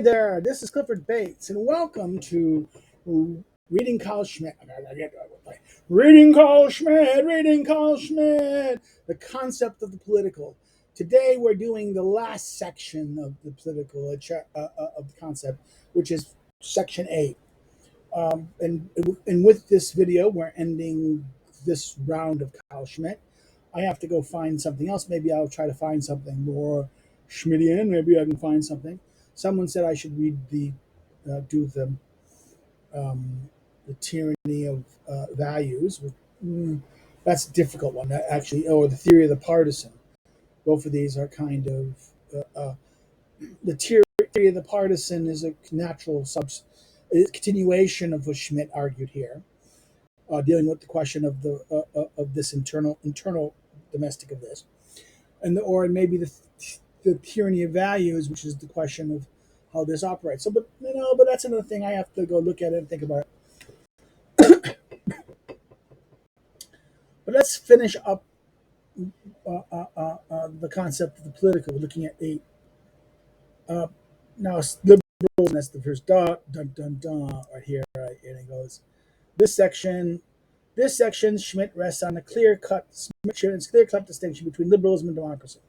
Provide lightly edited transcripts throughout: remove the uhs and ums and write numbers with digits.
there, this is Clifford Bates, and welcome to Reading Carl Schmitt. Reading Carl Schmitt, the concept of the political. Today we're doing the last section of the political of the concept, which is section 8. And with this video, we're ending this round of Carl Schmitt. I have to go find something else. Maybe I'll try to find something more Schmittian. Maybe I can find something. Someone said I should read do the tyranny of values. That's a difficult one, actually. Or the theory of the partisan. Both of these are kind of the theory of the partisan is a natural continuation of what Schmitt argued here, dealing with the question of of this internal domestic of this, or maybe the tyranny of values, which is the question of how this operates. So, but that's another thing. I have to go look at it and think about it. But let's finish up the concept of the political. We're looking at 8. Now, liberals, that's the first dun dun dun right here, right? And it goes, this section, Schmitt rests on a clear-cut distinction between liberalism and democracy,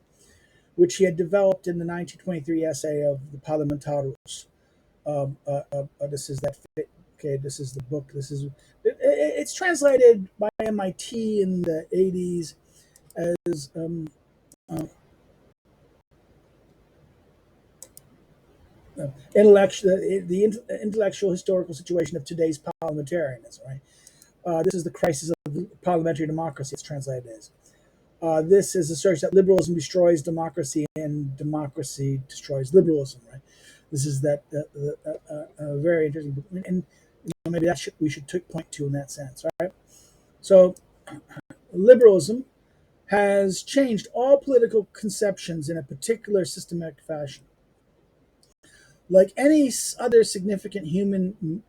which he had developed in the 1923 essay of the Parliamentarus. This is that. Okay, this is the book. It's translated by MIT in the 80s as the intellectual historical situation of today's parliamentarianism. Right. This is the crisis of parliamentary democracy. It's translated as. This is a search that liberalism destroys democracy and democracy destroys liberalism. Right. This is that very interesting book, and maybe we should point to in that sense. Right. So liberalism has changed all political conceptions in a particular systematic fashion. Like any other significant human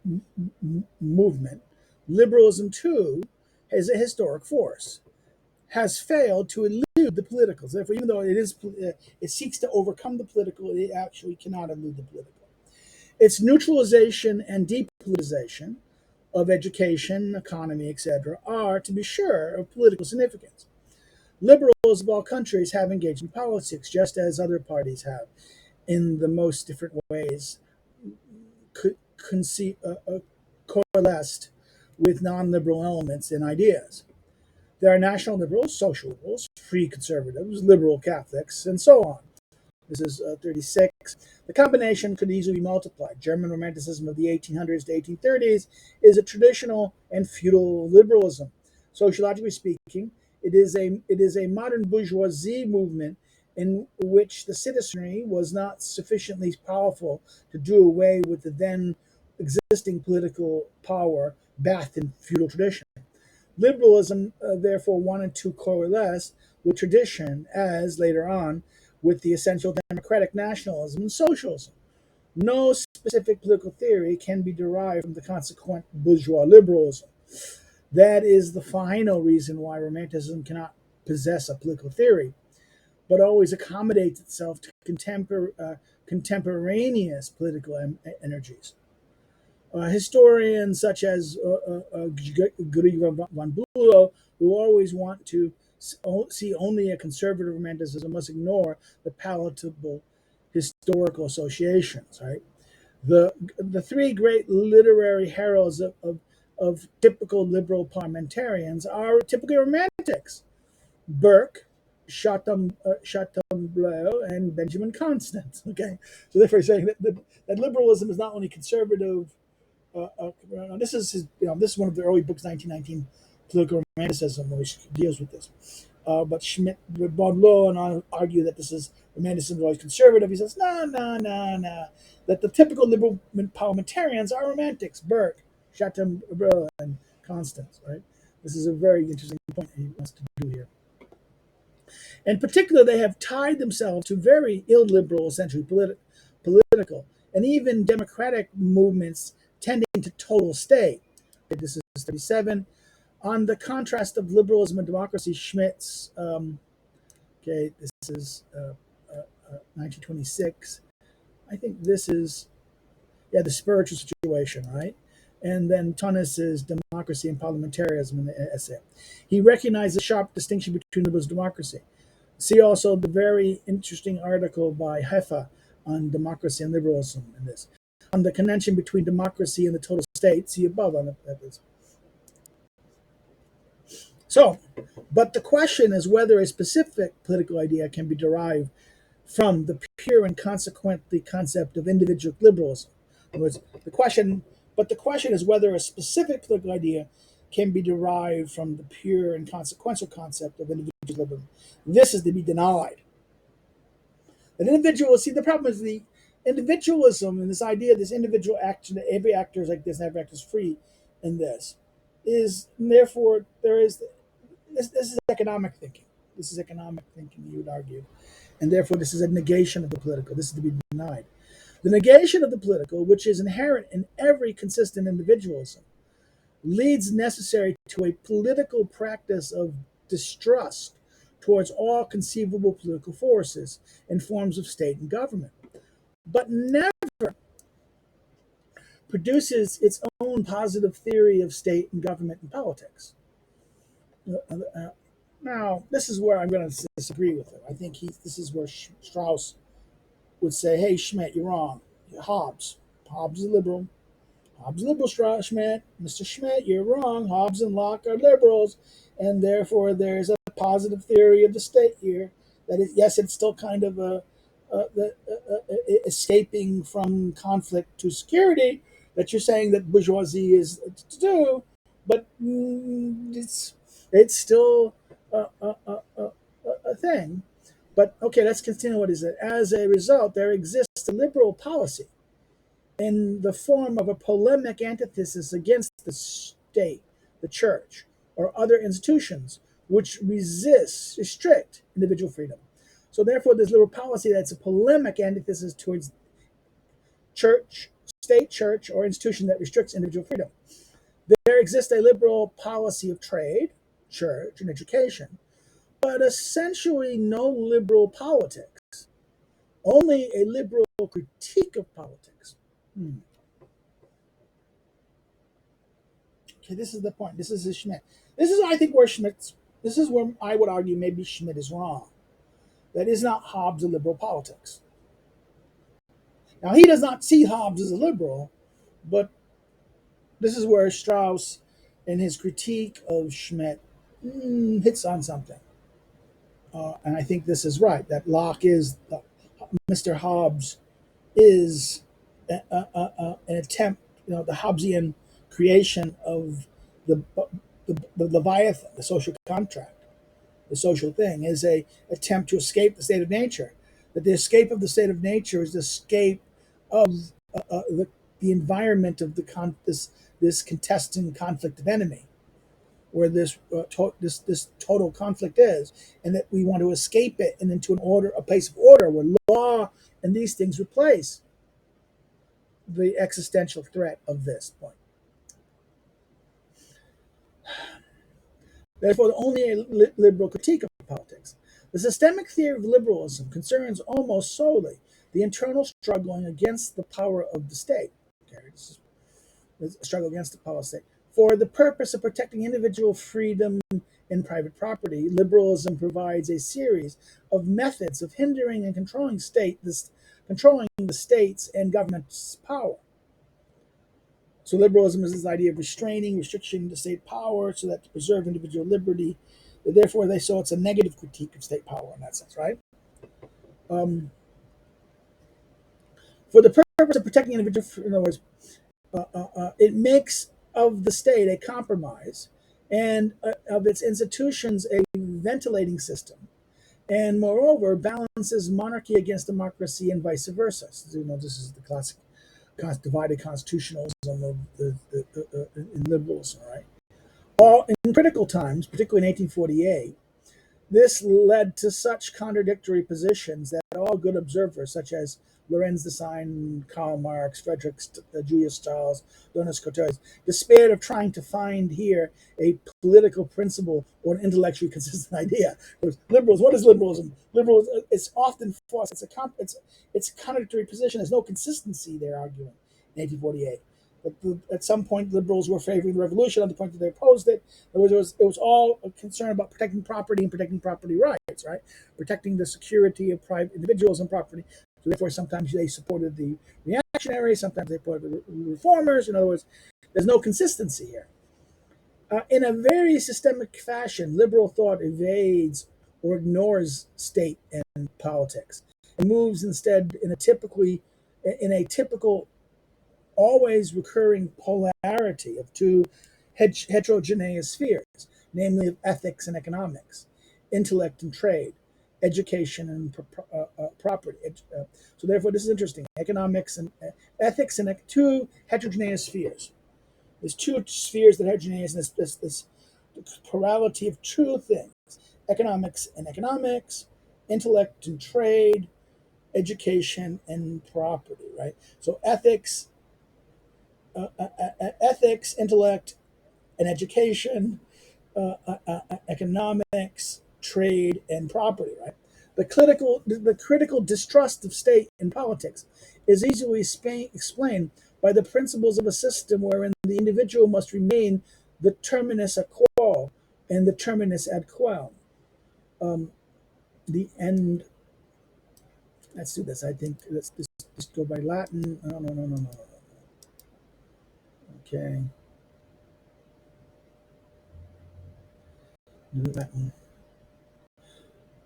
movement, liberalism too is a historic force, has failed to elude the political. Therefore, even though it seeks to overcome the political, it actually cannot elude the political. Its neutralization and depoliticization of education, economy, etc., are, to be sure, of political significance. Liberals of all countries have engaged in politics, just as other parties have, in the most different ways, coalesced with non-liberal elements and ideas. There are national liberals, social liberals, free conservatives, liberal Catholics, and so on. This is 36. The combination could easily be multiplied. German Romanticism of the 1800s to 1830s is a traditional and feudal liberalism. Sociologically speaking, it is a modern bourgeoisie movement in which the citizenry was not sufficiently powerful to do away with the then existing political power bathed in feudal tradition. Liberalism, therefore, wanted to coalesce with tradition, as later on with the essential democratic nationalism and socialism. No specific political theory can be derived from the consequent bourgeois liberalism. That is the final reason why Romanticism cannot possess a political theory, but always accommodates itself to contemporaneous political energies. Historians such as Gregor von Bülow, who always want to see only a conservative romanticism, must ignore the palatable historical associations. Right, the three great literary heralds of typical liberal parliamentarians are typically romantics: Burke, Chateaubriand, and Benjamin Constant. Okay, so therefore saying that liberalism is not only conservative. This is this is one of the early books, 1919, Political Romanticism, which deals with this. But Schmitt, Baudelaire, and I argue that this is romanticism is always conservative. He says no, that the typical liberal parliamentarians are romantics: Burke, Chateaubriand, and Constance. Right. This is a very interesting point he wants to do here. In particular, they have tied themselves to very illiberal, essentially political, and even democratic movements tending to total state. This is 37. On the contrast of liberalism and democracy, Schmitt's, this is 1926. I think this is, yeah, the spiritual situation, right? And then Tunis's democracy and parliamentarism in the essay. He recognized the sharp distinction between liberalism and democracy. See also the very interesting article by Heffa on democracy and liberalism in this. On the connection between democracy and the total state, see above on this. So, but the question is whether a specific political idea can be derived from the pure and consequently concept of individual liberalism. In other words, the question is whether a specific political idea can be derived from the pure and consequential concept of individual liberalism. This is to be denied. An individual, see, the problem is the individualism and this idea, this individual action, that every actor is like this and every actor is free in this, is, and therefore, there is, this is economic thinking. This is economic thinking, you would argue. And therefore, this is a negation of the political. This is to be denied. The negation of the political, which is inherent in every consistent individualism, leads necessary to a political practice of distrust towards all conceivable political forces and forms of state and government, but never produces its own positive theory of state and government and politics. Now, this is where I'm going to disagree with him. I think this is where Strauss would say, "Hey, Schmitt, you're wrong. Hobbes is a liberal. Hobbes is a liberal, Strauss, Schmitt. Mr. Schmitt, you're wrong. Hobbes and Locke are liberals, and therefore there's a positive theory of the state here. That is, yes, it's still kind of escaping from conflict to security that you're saying that bourgeoisie is to do, but it's still a thing." But okay, let's continue. What is it? As a result, there exists a liberal policy in the form of a polemic antithesis against the state, the church, or other institutions which restrict individual freedom. So therefore, there's liberal policy that's a polemic antithesis towards church, state, church, or institution that restricts individual freedom. There exists a liberal policy of trade, church, and education, but essentially no liberal politics, only a liberal critique of politics. Okay, this is the point. This is Schmitt. This is, I think, this is where I would argue maybe Schmitt is wrong. That is not Hobbes' liberal politics. Now, he does not see Hobbes as a liberal, but this is where Strauss, in his critique of Schmitt, hits on something. And I think this is right, that Locke is, Mr. Hobbes is an attempt, the Hobbesian creation of the Leviathan, the social contract, the social thing, is a attempt to escape the state of nature. That the escape of the state of nature is the escape of the environment of this contesting conflict of enemy, where this total conflict is, and that we want to escape it and into a place of order where law and these things replace the existential threat of this point. Therefore, only a liberal critique of politics. The systemic theory of liberalism concerns almost solely the internal struggling against the power of the state. Okay, this is a struggle against the power of the state. For the purpose of protecting individual freedom and private property, liberalism provides a series of methods of hindering and controlling the state's and government's power. So liberalism is this idea of restricting the state power so that to preserve individual liberty. Therefore, it's a negative critique of state power in that sense, right? For the purpose of protecting individual, in other words, it makes of the state a compromise and of its institutions a ventilating system, and moreover balances monarchy against democracy and vice versa. So, this is the classic divided constitutionalism of in liberalism, right? All in critical times, particularly in 1848, this led to such contradictory positions that all good observers, such as Lorenz Design, Karl Marx, Julius Stahls, Donis Cotes, despaired of trying to find here a political principle or an intellectually consistent idea. Liberals, what is liberalism? Liberals, it's often false. It's a contradictory position. There's no consistency, they're arguing in 1848. At some point, liberals were favoring the revolution. At the point that they opposed it, it was all a concern about protecting property and protecting property rights, right? Protecting the security of private individuals and property. So therefore, sometimes they supported the reactionaries, sometimes they supported the reformers. In other words, there's no consistency here. In a very systemic fashion, liberal thought evades or ignores state and politics and moves instead in a typical always recurring polarity of two heterogeneous spheres, namely of ethics and economics, intellect and trade, education and property. So therefore, this is interesting. Economics and ethics and two heterogeneous spheres. There's two spheres that are heterogeneous, and this plurality of two things: economics and economics, intellect and trade, education and property. Right. So ethics, intellect, and education, economics, trade, and property. Right. The critical distrust of state and politics is easily explained by the principles of a system wherein the individual must remain the terminus a quo and the terminus ad quem. The end. Let's do this. I think let's just go by Latin. No. Okay. Do Latin.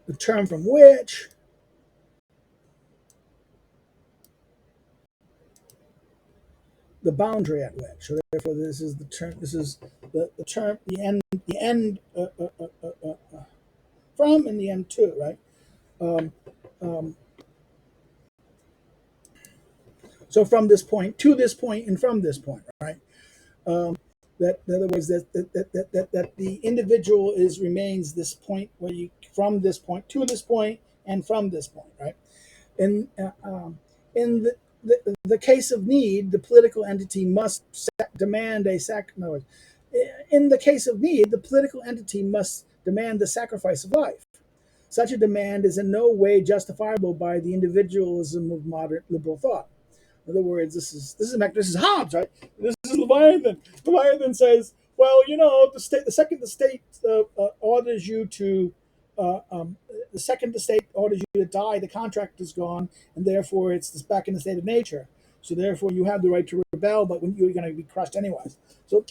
The term from which the boundary at which. So therefore, this is the term. This is the term. The end from and the end to. Right. Um, um, so from this point to this point and from this point. Right. That in other words that the individual remains this point where you from this point to this point and from this point. Right. In in the case of need, the political entity must demand a no, in the case of need, the political entity must demand the sacrifice of life. Such a demand is in no way justifiable by the individualism of modern liberal thought. In other words, this is Hobbes, right? This is Leviathan. Leviathan says, well, the state orders you to the second the state orders you to die, the contract is gone, and therefore it's back in the state of nature. So therefore, you have the right to rebel, but when you're going to be crushed anyways. So,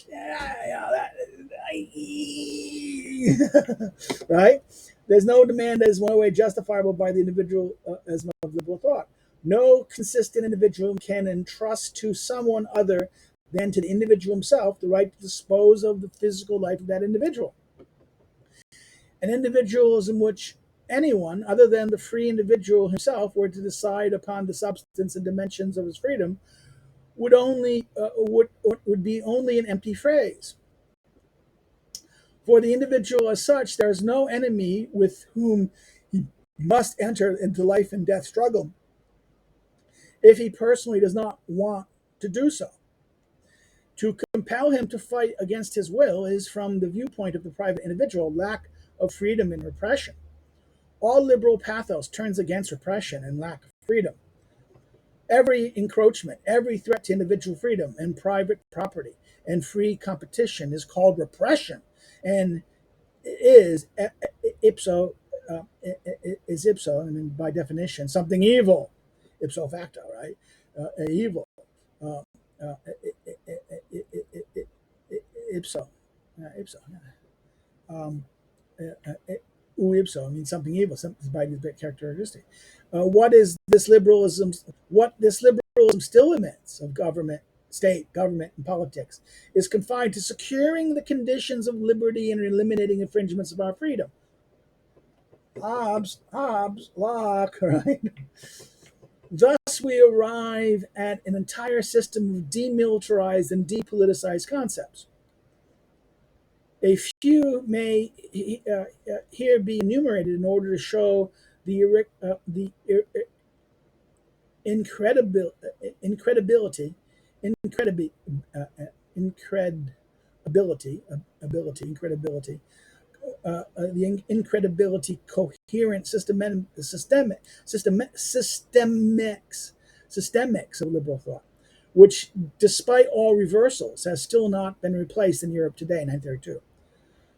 right? There's no demand that is one way justifiable by the individual as of liberal thought. No consistent individual can entrust to someone other than to the individual himself the right to dispose of the physical life of that individual. An individualism which anyone other than the free individual himself were to decide upon the substance and dimensions of his freedom would be only an empty phrase. For the individual as such, there is no enemy with whom he must enter into life and death struggle if he personally does not want to do so. To compel him to fight against his will is, from the viewpoint of the private individual, lack of freedom and repression. All liberal pathos turns against repression and lack of freedom. Every encroachment, every threat to individual freedom and private property and free competition is called repression and is ipso, I mean, by definition, something evil, ipso facto, right? Evil. Uh, uh, ipso, ipso. Um, ipso, I mean something evil, something by this characteristic. What is this liberalism? What this liberalism still emits of government, state, government, and politics is confined to securing the conditions of liberty and eliminating infringements of our freedom. Hobbes, Locke, right? Thus, we arrive at an entire system of demilitarized and depoliticized concepts. A few may here be enumerated in order to show the incredibil- incredibility, incredibi- incredibility, the incredibility, coherent, systemics of liberal thought, which, despite all reversals, has still not been replaced in Europe today in 1932.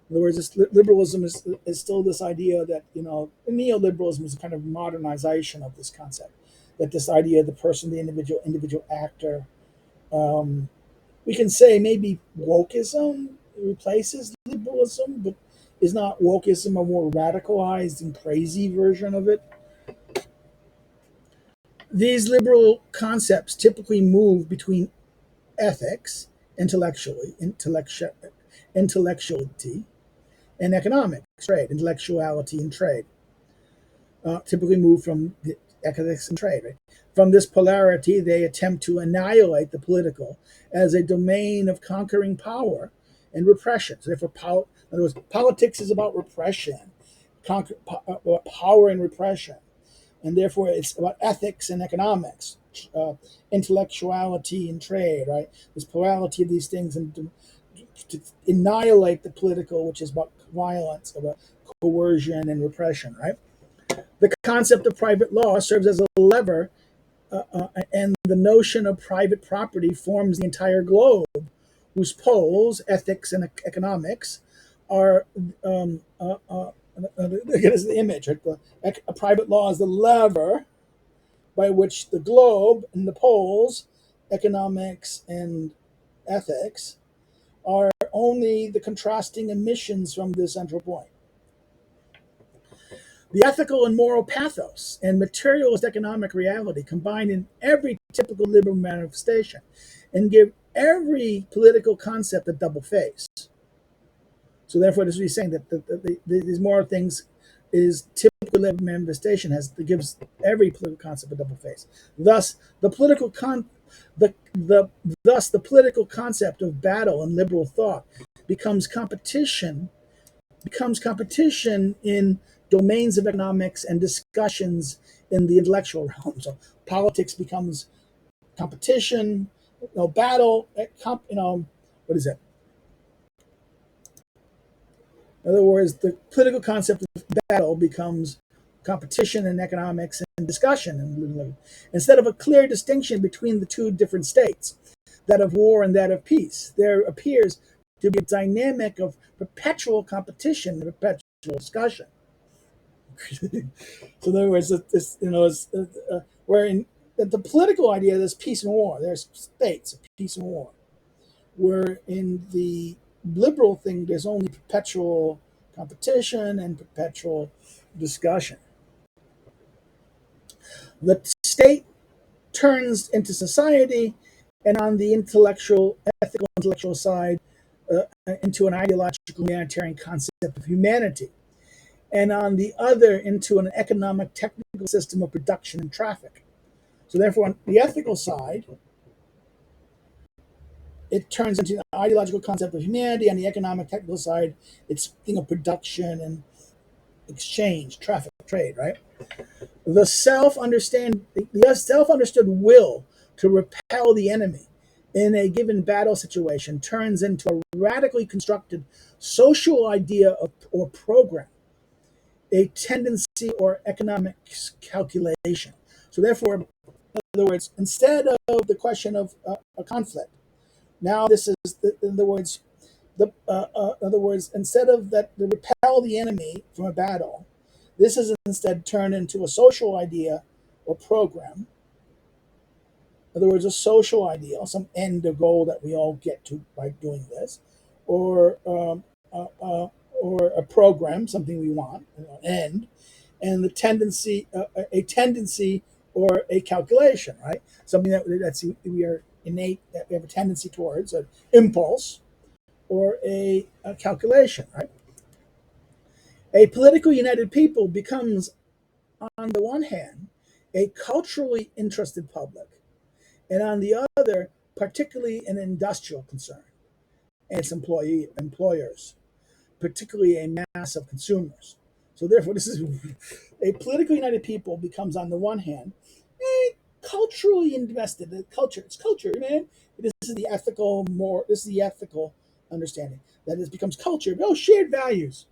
In other words, liberalism is still this idea that, neoliberalism is a kind of modernization of this concept, that this idea of the person, the individual actor. We can say maybe wokeism replaces liberalism, but is not wokeism a more radicalized and crazy version of it? These liberal concepts typically move between ethics, intellectuality, and economics, trade, intellectuality and trade. Typically move from the ethics and trade. Right? From this polarity, they attempt to annihilate the political as a domain of conquering power and repression. So therefore, in other words, politics is about repression, power and repression, and therefore it's about ethics and economics, intellectuality and trade. Right, this plurality of these things, and to annihilate the political, which is about violence, about coercion and repression. Right. The concept of private law serves as a lever, and the notion of private property forms the entire globe, whose poles, ethics and economics, are again is the image. Right? A private law is the lever by which the globe and the poles, economics and ethics, are only the contrasting emissions from the central point. The ethical and moral pathos and materialist economic reality combine in every typical liberal manifestation and give every political concept a double face. So therefore, this is saying that these moral things is typical liberal manifestation gives every political concept a double face. Thus, the political the political concept of battle and liberal thought becomes competition in domains of economics and discussions in the intellectual realm. So politics becomes competition, battle. What is it? In other words, the political concept of battle becomes competition in economics and discussion. Instead of a clear distinction between the two different states, that of war and that of peace, there appears to be a dynamic of perpetual competition and perpetual discussion. So in other words, where in the political idea, there's peace and war. There's states of peace and war. Where in the liberal thing, there's only perpetual competition and perpetual discussion. The state turns into society, and on the ethical intellectual side, into an ideological humanitarian concept of humanity, and on the other into an economic technical system of production and traffic. So therefore, on the ethical side, it turns into an ideological concept of humanity. On the economic technical side, it's a thing of production and exchange, traffic, trade, right? The self-understood will to repel the enemy in a given battle situation turns into a radically constructed social idea or program, a tendency or economic calculation. So therefore, in other words, instead of the question of a conflict, now this is, in other words, instead of that, to repel the enemy from a battle, this is instead turned into a social idea or program. In other words, a social ideal, some end or goal that we all get to by doing this, or or a program, something we want, an end, and a tendency or a calculation, right? Something that's we are innate, that we have a tendency towards, an impulse or a calculation, right? A politically united people becomes, on the one hand, a culturally interested public, and on the other, particularly an industrial concern and its employers, particularly a mass of consumers. So therefore, this is a politically united people becomes, on the one hand, a culturally invested. The culture, it's culture, man. This is the ethical This is the ethical understanding that it becomes culture. Oh, shared values,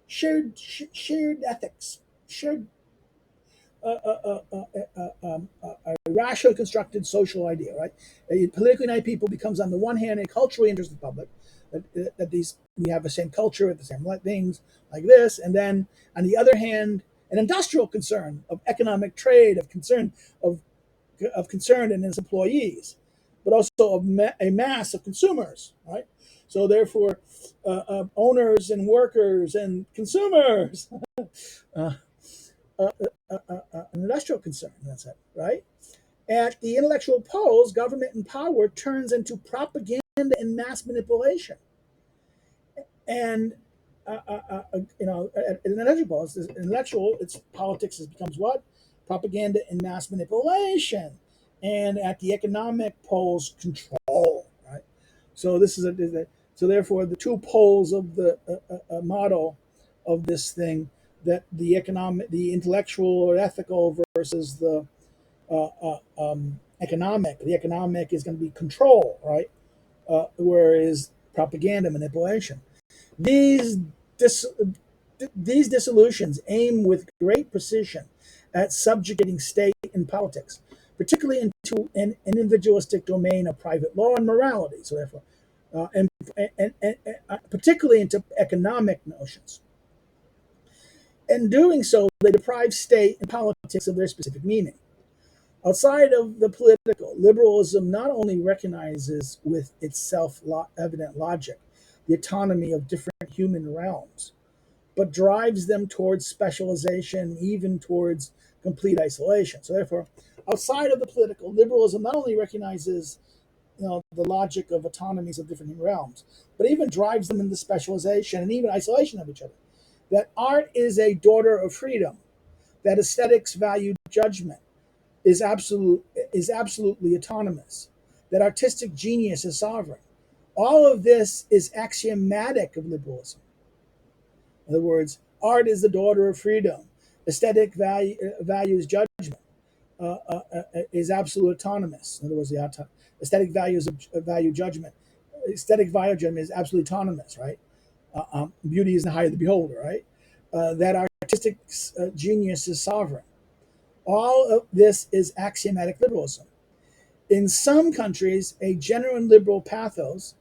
shared ethics, shared a rationally constructed social idea, right? A politically united people becomes, on the one hand, a culturally interested public, that these we have the same culture with the same things like this, and then on the other hand, an industrial concern of economic trade, of concern in its employees, but also of a mass of consumers, right? So therefore, owners and workers and consumers. uh, an industrial concern. That's it, right? At the intellectual poles, government and power turns into propaganda and mass manipulation. And at an intellectual pole, it's politics. It becomes what? Propaganda and mass manipulation. And at the economic poles, control. Right. So so therefore the two poles of the model of this thing, that the intellectual or ethical versus the economic. The economic is going to be control, right? Whereas propaganda, manipulation. These dis- these dissolutions aim with great precision at subjugating state and politics, particularly into an individualistic domain of private law and morality. So therefore, and particularly into economic notions. In doing so, they deprive state and politics of their specific meaning. Outside of the political, liberalism not only recognizes with its self-evident logic the autonomy of different human realms, but drives them towards specialization, even towards complete isolation. So therefore, outside of the political, liberalism not only recognizes the logic of autonomies of different human realms, but even drives them into specialization and even isolation of each other. That art is a daughter of freedom, that aesthetics value judgment, is absolutely autonomous, that artistic genius is sovereign. All of this is axiomatic of liberalism. In other words, art is the daughter of freedom. Aesthetic values judgment, is absolute autonomous. In other words, the aesthetic value judgment. Aesthetic value judgment is absolutely autonomous, right? Beauty is in the eye of the beholder, right? That artistic genius is sovereign. All of this is axiomatic liberalism. In some countries, a genuine liberal pathos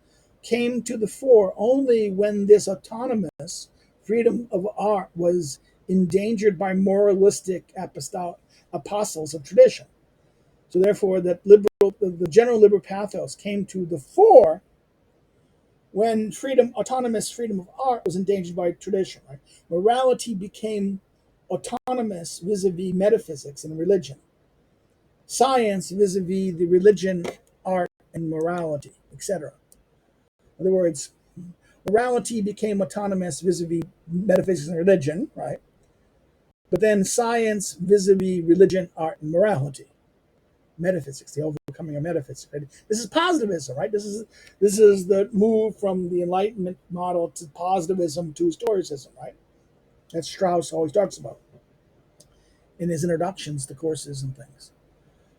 came to the fore only when this autonomous freedom of art was endangered by moralistic apostles of tradition. So therefore, the general liberal pathos came to the fore when autonomous freedom of art was endangered by tradition. Right? Morality became autonomous vis-a-vis metaphysics and religion. Science vis-a-vis the religion, art, and morality, etc. In other words, morality became autonomous vis-a-vis metaphysics and religion, right? But then science vis-a-vis religion, art, and morality. Metaphysics, the overcoming of metaphysics. Right? This is positivism, right? This is the move from the Enlightenment model to positivism to historicism, right? That Strauss always talks about in his introductions to courses and things.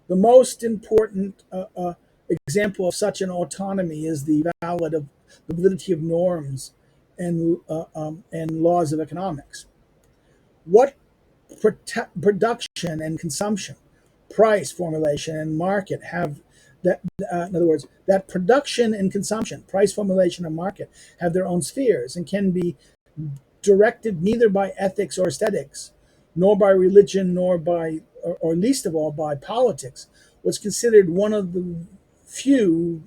The most important example of such an autonomy is the validity of norms and laws of economics. What production and consumption, price formulation and market have that? In other words, that production and consumption, price formulation and market have their own spheres and can be directed neither by ethics or aesthetics, nor by religion, nor by, or least of all, by politics, was considered one of the few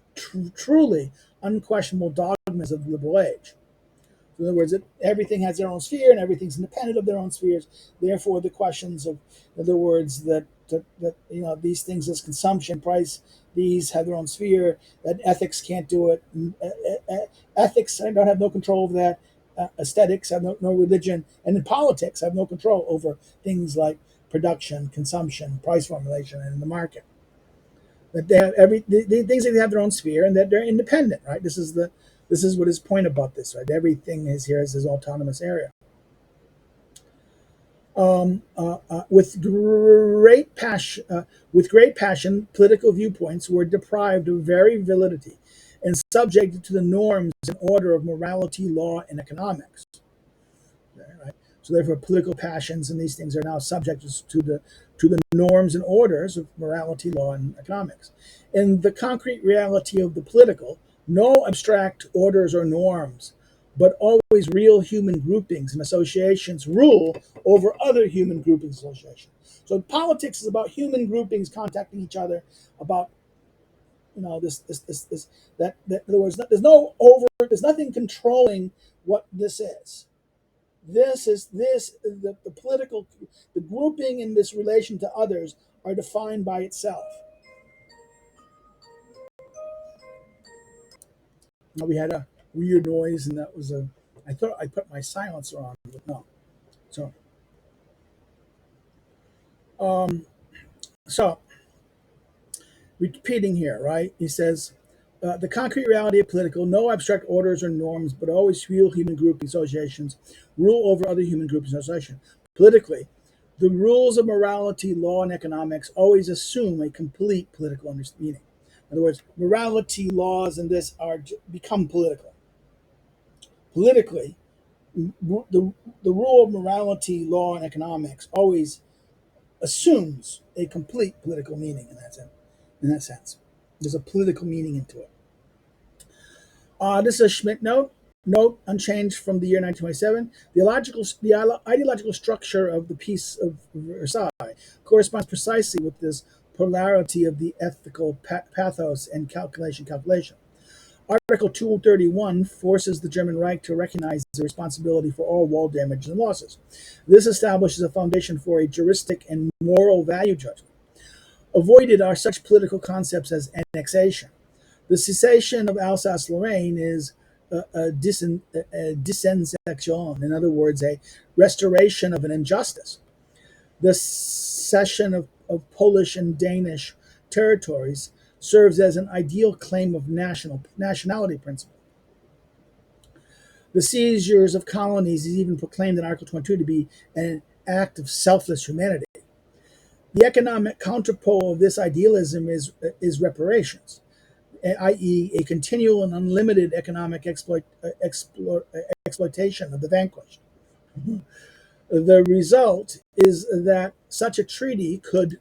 truly unquestionable dogmas of the liberal age. In other words, everything has their own sphere and everything's independent of their own spheres. Therefore, the questions of, in other words, that these things as consumption, price, these have their own sphere. That ethics can't do it. Ethics don't have no control over that. Aesthetics have no religion, and in politics have no control over things like production, consumption, price formulation, and the market. That they have the things that they have their own sphere and that they're independent, right? This is what his point about this, right? Everything is here as his autonomous area. With great passion, political viewpoints were deprived of very validity and subjected to the norms and order of morality, law, and economics. Okay, right? So therefore, political passions and these things are now subject to the norms and orders of morality, law, and economics. In the concrete reality of the political, no abstract orders or norms, but always real human groupings and associations rule over other human groupings and associations. So politics is about human groupings contacting each other about this that in other words, there's nothing controlling what this is. The political, the grouping in this relation to others are defined by itself. Now we had a weird noise, and that was a. I thought I put my silencer on, but no. So, um, so repeating here, right? He says, the concrete reality of political, no abstract orders or norms, but always real human group associations rule over other human groups and associations. Politically, the rules of morality, law, and economics always assume a complete political meaning. In other words, morality, laws, and this are become political. Politically, the, the rule of morality, law, and economics always assumes a complete political meaning in that sense. In that sense, there's a political meaning into it. This is a Schmitt note. Note unchanged from the year 1927. The ideological structure of the Peace of Versailles corresponds precisely with this polarity of the ethical pathos and calculation. Article 231 forces the German Reich to recognize the responsibility for all war damages and losses. This establishes a foundation for a juristic and moral value judgment. Avoided are such political concepts as annexation. The cessation of Alsace-Lorraine is a dissension, in other words, a restoration of an injustice. The cession of Polish and Danish territories serves as an ideal claim of nationality principle. The seizures of colonies is even proclaimed in Article 22 to be an act of selfless humanity. The economic counterpole of this idealism is reparations, i.e., a continual and unlimited economic exploitation of the vanquished. The result is that such a treaty could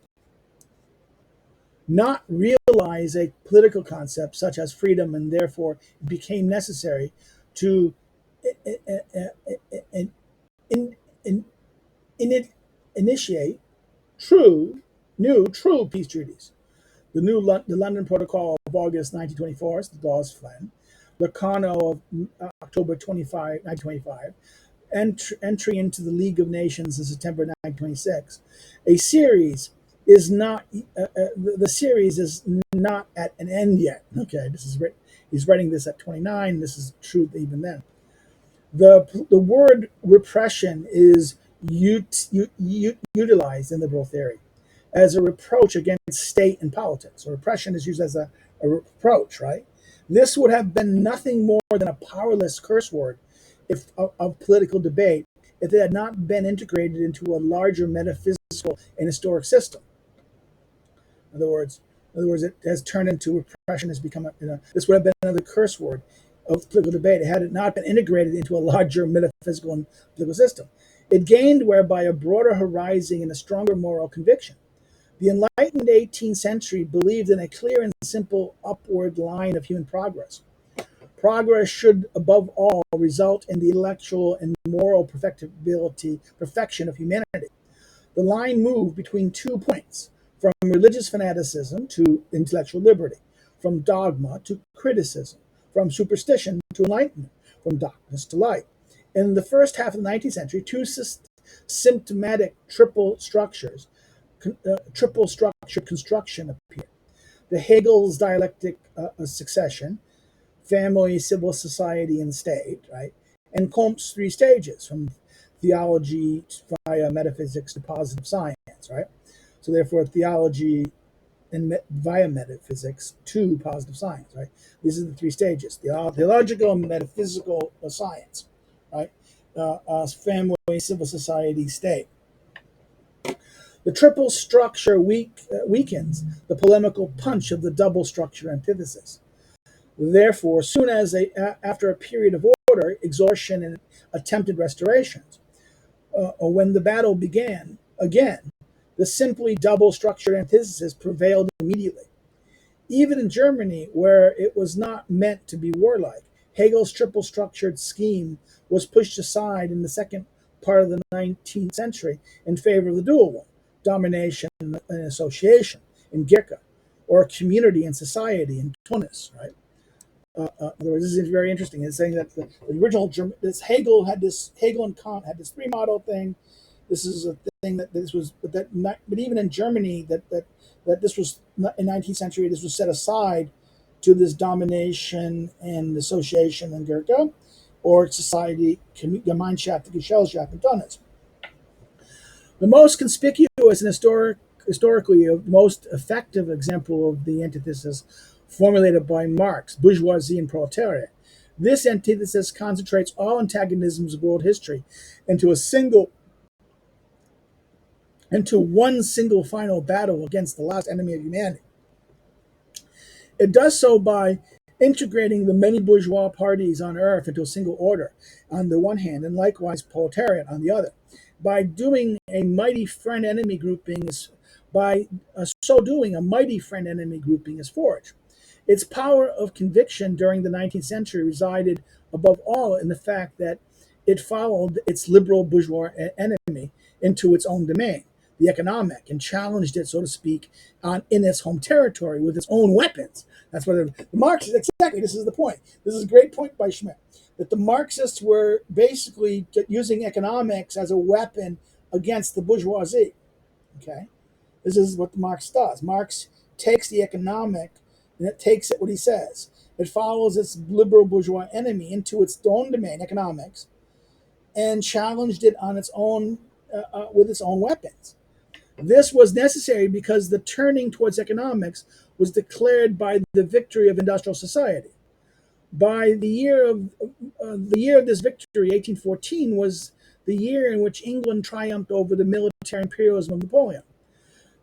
not realize a political concept such as freedom, and therefore it became necessary to in, in, in, in initiate true peace treaties. The London Protocol of August 1924, the Dawes Flynn, the Locarno of October 1925, entry into the League of Nations in September 1926. A series is not the series is not at an end yet. Okay, this is he's writing this at 29. This is true even then. The word repression is utilized in liberal theory as a reproach against state and politics. So repression is used as a reproach, right? This would have been nothing more than a powerless curse word of political debate if it had not been integrated into a larger metaphysical and historic system. In other words, it has turned into repression has become this would have been another curse word of political debate had it not been integrated into a larger metaphysical and political system. It gained whereby a broader horizon and a stronger moral conviction. The enlightened 18th century believed in a clear and simple upward line of human progress. Progress should, above all, result in the intellectual and moral perfection of humanity. The line moved between 2 points, from religious fanaticism to intellectual liberty, from dogma to criticism, from superstition to enlightenment, from darkness to light. In the first half of the 19th century, two symptomatic triple structured construction appeared. The Hegel's dialectic succession, family, civil society, and state, right? And Comte's 3 stages, from theology via metaphysics to positive science, right? So therefore, theology and via metaphysics to positive science, right? These are the 3 stages: theological, metaphysical, science, right? Family, civil society, state. The triple structure weakens the polemical punch of the double structure antithesis. Therefore, soon as after a period of order, exhaustion, and attempted restorations, or when the battle began again, the simply double structured antithesis prevailed immediately. Even in Germany, where it was not meant to be warlike, Hegel's triple structured scheme was pushed aside in the second part of the 19th century in favor of the dual one: domination and association in Goethe, or community and society in Tunis, right? In other words, this is very interesting. It's saying that the original German, Hegel and Kant had this three model thing. This is a thing that this was, but even in Germany, that this was in 19th century. This was set aside to this domination and association in Goethe, or society, Gemeinschaft, Gesellschaft, and Tunis. The most conspicuous and historically most effective example of the antithesis formulated by Marx, bourgeoisie and proletariat. This antithesis concentrates all antagonisms of world history into one single final battle against the last enemy of humanity. It does so by integrating the many bourgeois parties on earth into a single order on the one hand, and likewise proletariat on the other. By doing a mighty friend-enemy grouping is by so doing a mighty friend-enemy grouping is forged. Its power of conviction during the 19th century resided above all in the fact that it followed its liberal bourgeois enemy into its own domain, the economic, and challenged it, so to speak, in its home territory with its own weapons. That's what the Marxists, exactly, this is the point. This is a great point by Schmitt, that the Marxists were basically using economics as a weapon against the bourgeoisie. Okay? This is what Marx does. Marx takes the economic, and it takes it what he says. It follows its liberal bourgeois enemy into its own domain, economics, and challenged it on its own with its own weapons. This was necessary because the turning towards economics was declared by the victory of industrial society. By the year of this victory, 1814, was the year in which England triumphed over the military imperialism of Napoleon.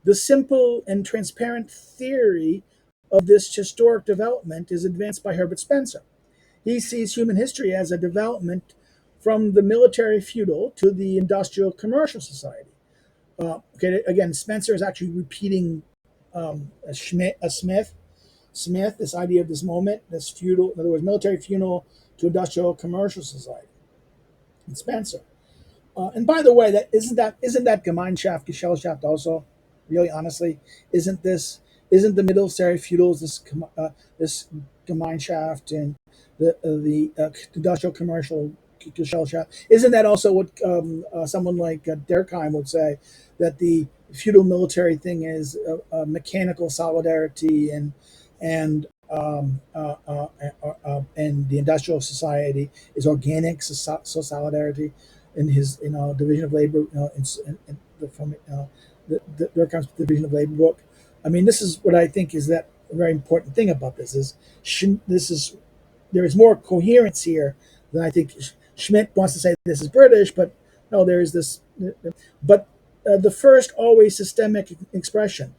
The simple and transparent theory of this historic development is advanced by Herbert Spencer. He sees human history as a development from the military feudal to the industrial commercial society. Okay, again, Spencer is actually repeating Smith, this idea of this moment, this feudal, in other words, military feudal to industrial commercial society. And Spencer. And by the way, isn't that Gemeinschaft, Gesellschaft also? Really, honestly, isn't the military feudals this Gemeinschaft and the industrial commercial Gesellschaft? Isn't that also what someone like Durkheim would say, that the feudal military thing is mechanical solidarity and and the industrial society is organic solidarity in his division of labor from the Durkheim's division of labor book. I mean, this is what I think is that a very important thing about this is there is more coherence here than I think Schmitt wants to say this is British, but no, there is this. But the first always systemic expression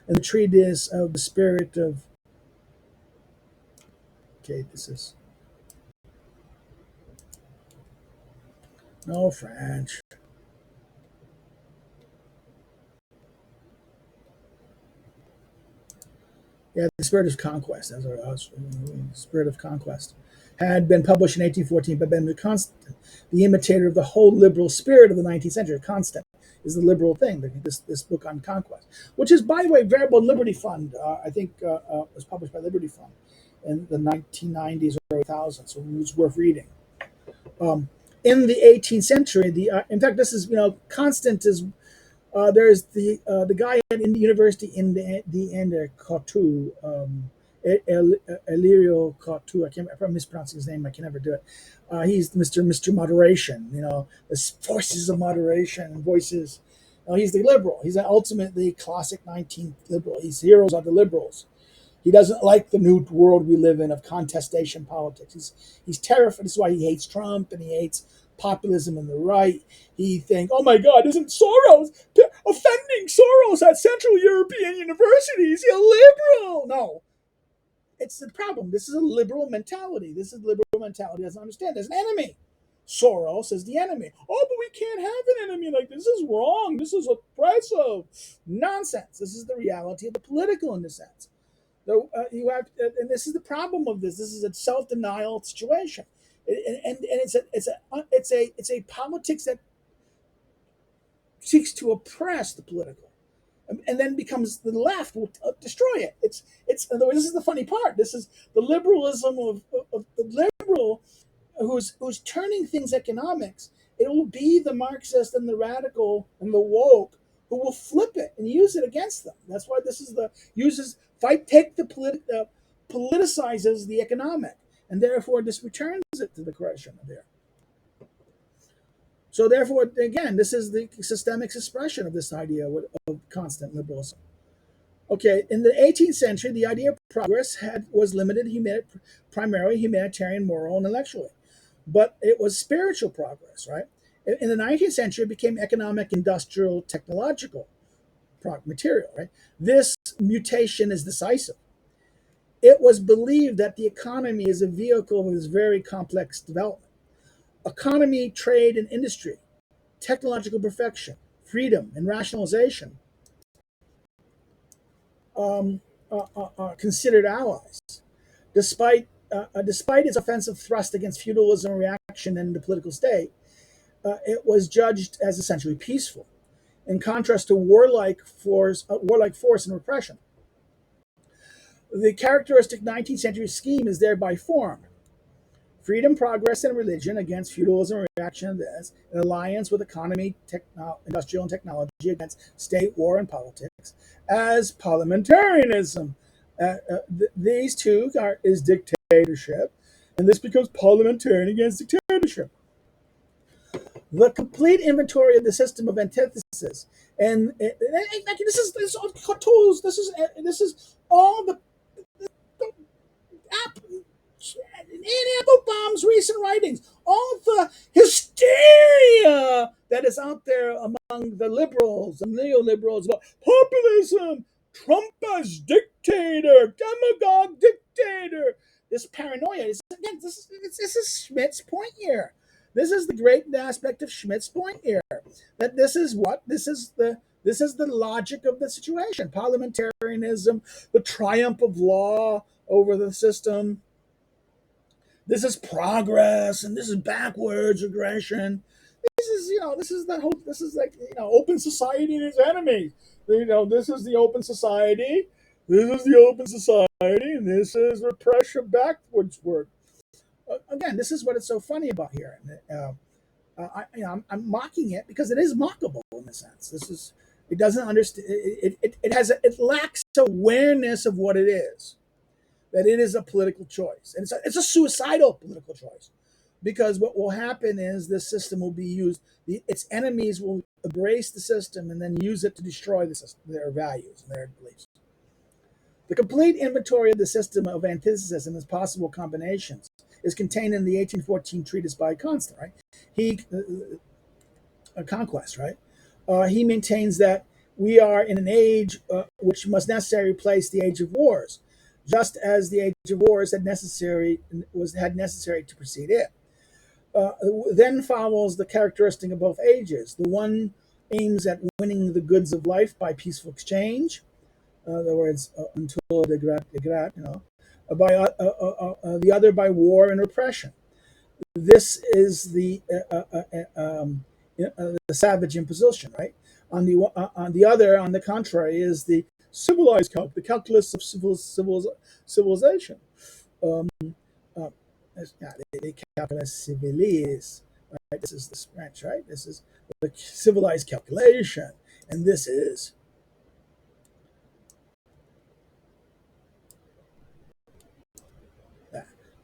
in the treatise of the spirit of. Okay, this is no French. Yeah, the spirit of conquest. That's what I was. Spirit of conquest had been published in 1814 by Benjamin Constant, the imitator of the whole liberal spirit of the 19th century. Constant is the liberal thing. This book on conquest, which is, by the way, Variable Liberty Fund. I think was published by Liberty Fund in the 1990s or 2000s. So it's worth reading. In the 18th century, in fact, this is Constant is. There's the guy at the University in the end, Cotu, Elirio Cotu. I can't. I'm mispronouncing his name. I can never do it. He's Mr. Moderation. The forces of moderation and voices. He's the liberal. He's an ultimately classic 19th liberal. He's heroes of the liberals. He doesn't like the new world we live in of contestation politics. He's terrified. This is why he hates Trump and he hates populism and the right. He thinks, oh my God, isn't Soros? offending Soros at Central European universities, illiberal. No, it's the problem. This is a liberal mentality. This is liberal mentality doesn't understand. There's an enemy. Soros is the enemy. Oh, but we can't have an enemy like this. This is wrong. This is oppressive. Nonsense. This is the reality of the political in this sense. You have, and this is the problem of this. This is a self-denial situation, and it's a politics that seeks to oppress the political, and then becomes the left will destroy it. It's in other words, this is the funny part. This is the liberalism of the liberal who's turning things economics. It will be the Marxist and the radical and the woke who will flip it and use it against them. That's why this is the uses fight take the politicizes the economic, and therefore this returns it to the correction there. So therefore, again, this is the systemic expression of this idea of constant liberalism. Okay, in the 18th century, the idea of progress was limited primarily humanitarian, moral, and intellectually, but it was spiritual progress, right? In the 19th century, it became economic, industrial, technological material, right? This mutation is decisive. It was believed that the economy is a vehicle of this very complex development. Economy, trade, and industry, technological perfection, freedom, and rationalization considered allies, despite its offensive thrust against feudalism, reaction, and the political state. It was judged as essentially peaceful, in contrast to warlike force and repression. The characteristic 19th century scheme is thereby formed. Freedom, progress, and religion against feudalism, reaction to this, an alliance with economy, industrial, and technology against state, war, and politics, as parliamentarism. These two is dictatorship, and this becomes parliamentarian against dictatorship. The complete inventory of the system of antithesis, and this is all the in Applebaum's recent writings, all the hysteria that is out there among the liberals and neoliberals about populism, Trump as dictator, demagogue dictator. This paranoia is again. This is Schmitt's point here. This is the great aspect of Schmitt's point here. That this is the logic of the situation. Parliamentarianism, the triumph of law over the system. This is progress, and this is backwards regression. This is like open society and its enemies. This is the open society. This is the open society, and this is repression backwards work. Again, this is what it's so funny about here. I'm mocking it because it is mockable in a sense. It doesn't understand. It lacks awareness of what it is. That it is a political choice, and it's a suicidal political choice, because what will happen is this system will be used. Its enemies will embrace the system and then use it to destroy the system, their values and their beliefs. The complete inventory of the system of antithesis and its possible combinations is contained in the 1814 treatise by Constant, right? Conquest, right? He maintains that we are in an age which must necessarily replace the age of wars, just as the age of wars had necessary to precede it. Then follows the characteristic of both ages. The one aims at winning the goods of life by peaceful exchange. In other words, until the other by war and repression. This is the savage imposition, right? On the other, on the contrary, is the civilized the calculus of civilization. The calculus civilis, right? This is the French, right? This is the civilized calculation, and this is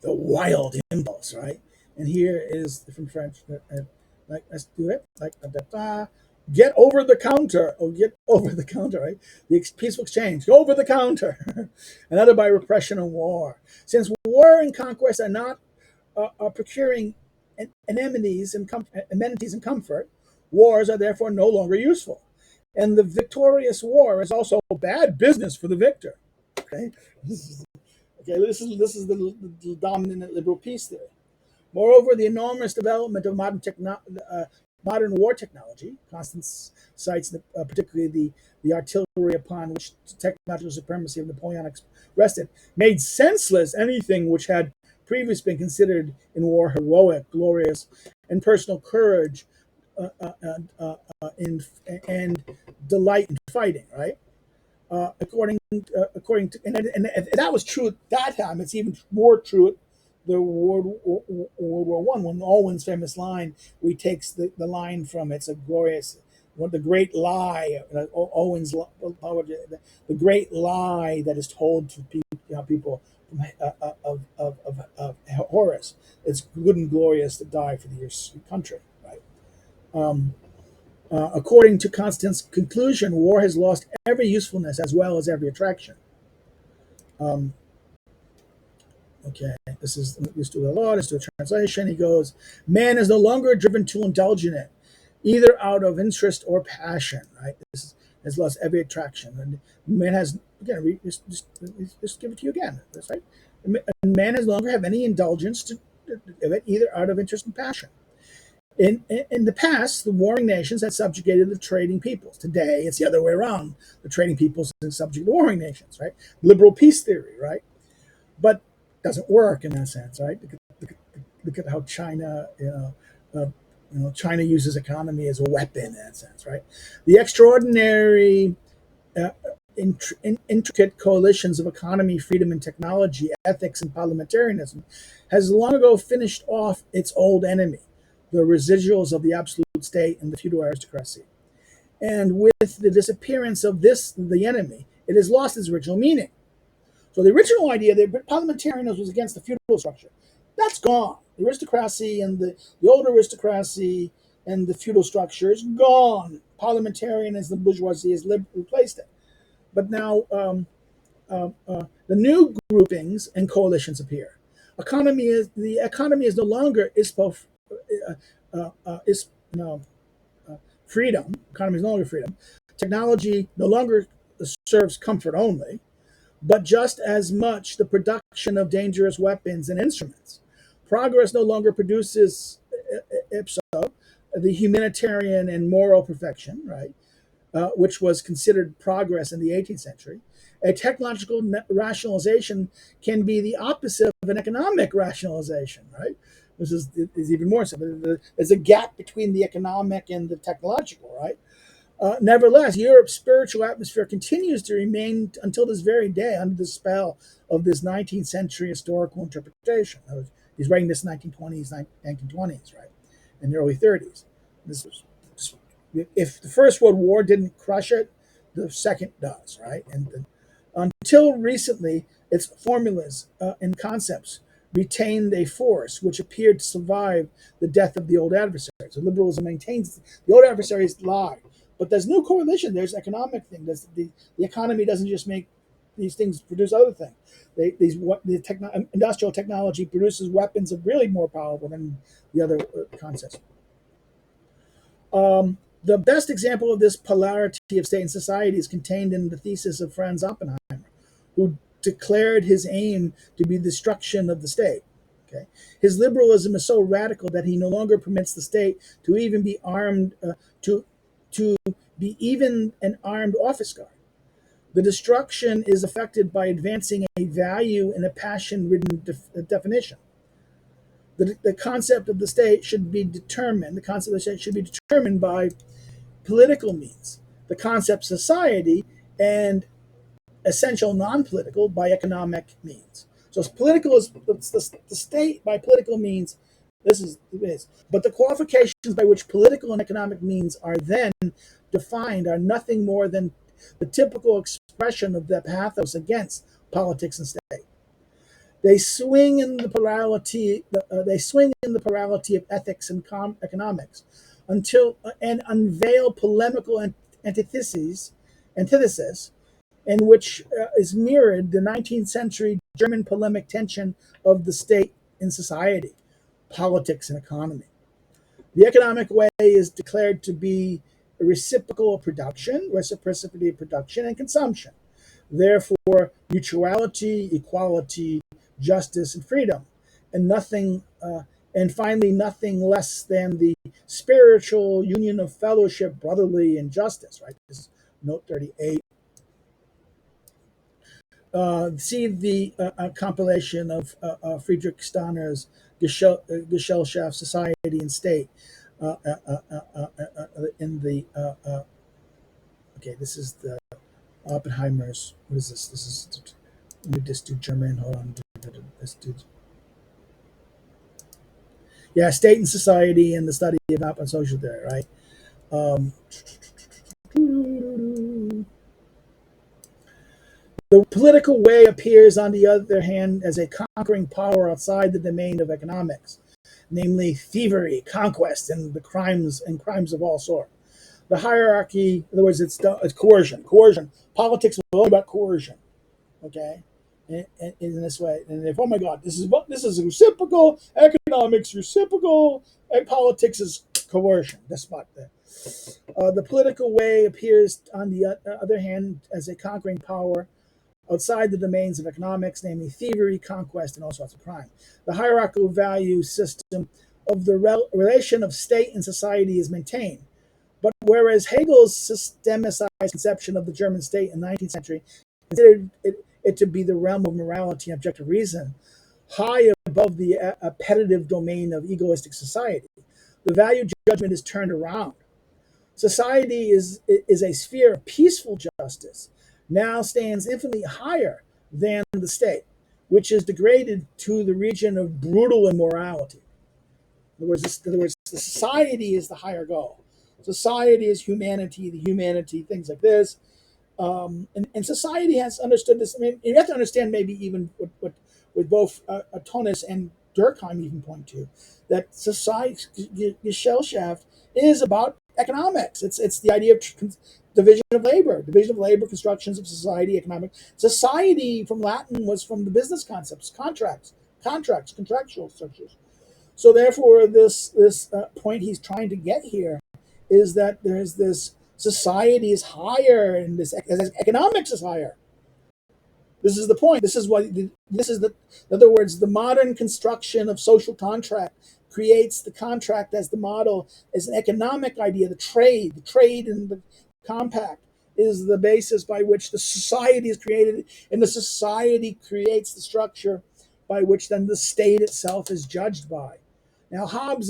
the wild impulse, right? And here is from French, like let's do it, like get over the counter, get over the counter, right? The peaceful exchange, go over the counter. Another by repression and war. Since war and conquest are not procuring amenities and comfort, wars are therefore no longer useful. And the victorious war is also bad business for the victor. Okay, this is the dominant liberal peace theory. Moreover, the enormous development of modern war technology, Constance cites particularly the artillery upon which the technological supremacy of Napoleon rested, made senseless anything which had previously been considered in war heroic, glorious, and personal courage, and delight in fighting. Right? According to, and that was true at that time. It's even more true at the World War I, when Owen's famous line, we takes the line from it's a glorious, the great lie, Owen's the great lie that is told to people from, of Horace. It's good and glorious to die for your country, right? Um, According to Constance's conclusion, war has lost every usefulness as well as every attraction. Um, okay, this is let's do the law. Let's do a translation. He goes, "Man is no longer driven to indulge in it, either out of interest or passion." Right. This has lost every attraction, and man has again. Just give it to you again. That's right. And man has no longer have any indulgence of it, either out of interest and passion. In the past, the warring nations had subjugated the trading peoples. Today, it's the other way around. The trading peoples have subjugated the warring nations, right? Liberal peace theory, right? But it doesn't work in that sense, right? Look at how China, China uses economy as a weapon in that sense, right? The extraordinary, uh, intricate coalitions of economy, freedom, and technology, ethics, and parliamentarianism has long ago finished off its old enemy, the residuals of the absolute state and the feudal aristocracy. And with the disappearance of the enemy, it has lost its original meaning. So the original idea that parliamentarianism was against the feudal structure, that's gone. The aristocracy and the old aristocracy and the feudal structure is gone. Parliamentarianism, the bourgeoisie has replaced it. But now the new groupings and coalitions appear. The economy is no longer is no freedom. Economy is no longer freedom. Technology no longer serves comfort only, but just as much the production of dangerous weapons and instruments. Progress no longer produces ipso the humanitarian and moral perfection, right? Which was considered progress in the 18th century. A technological rationalization can be the opposite of an economic rationalization, right? This is even more so. There's a gap between the economic and the technological, right? Nevertheless, Europe's spiritual atmosphere continues to remain until this very day under the spell of this 19th century historical interpretation. He's writing this in 1920s, right? In the early 30s. This was, if the First World War didn't crush it, the second does, right? And until recently, its formulas and concepts retained a force which appeared to survive the death of the old adversaries. So liberalism maintains the old adversaries lie, but there's new correlation. There's economic thing. The economy doesn't just make these things produce other things. Industrial technology produces weapons that are really more powerful than the other concepts. The best example of this polarity of state and society is contained in the thesis of Franz Oppenheimer, who declared his aim to be the destruction of the state. Okay, his liberalism is so radical that he no longer permits the state to even be armed, to be even an armed office guard. The destruction is effected by advancing a value in a passion-ridden definition. The concept of the state should be determined. The concept of the state should be determined by political means. The concept of society and essential non-political by economic means. So political is the state by political means. This is it is. But the qualifications by which political and economic means are then defined are nothing more than the typical expression of the pathos against politics and state. They swing in the plurality. They swing in the plurality of ethics and economics, until and unveil polemical antitheses, in which is mirrored the 19th century German polemic tension of the state in society, politics, and economy. The economic way is declared to be reciprocity of production and consumption. Therefore, mutuality, equality, justice, and freedom, and nothing, and finally, nothing less than the spiritual union of fellowship, brotherly, and justice. Right. This is note 38. See the compilation of Friedrich Stonner's Gesellschaft, Society, and State in the. Okay, this is the Oppenheimer's. What is this? This is. Let me just do German. Hold on. Let's do. Yeah, State and Society and the Study of App and Social Theory, right? Um, The political way appears, on the other hand, as a conquering power outside the domain of economics, namely thievery, conquest, and the crimes of all sorts. The hierarchy, in other words, it's coercion. Coercion. Politics is all about coercion. Okay, in this way, and if, oh my God, this is reciprocal economics, reciprocal, and politics is coercion. That's what the political way appears, on the other hand, as a conquering power outside the domains of economics, namely thievery, conquest, and all sorts of crime. The hierarchical value system of the relation of state and society is maintained. But whereas Hegel's systemicized conception of the German state in the 19th century considered it to be the realm of morality and objective reason, high above the appetitive domain of egoistic society, the value judgment is turned around. Society is a sphere of peaceful justice, now stands infinitely higher than the state, which is degraded to the region of brutal immorality. In other words, the society is the higher goal. Society is humanity, the humanity, things like this. And society has understood this. I mean, you have to understand maybe even what both Tonis and Durkheim even point to, that society, Gesellschaft, is about economics. It's the idea of division of labor, constructions of society, economic. Society from Latin was from the business concepts, contractual structures. So therefore, this point he's trying to get here is that there's this society is higher and this economics is higher. This is the point. In other words, the modern construction of social contract creates the contract as the model, as an economic idea. The trade and the compact is the basis by which the society is created, and the society creates the structure by which then the state itself is judged by. Now, Hobbes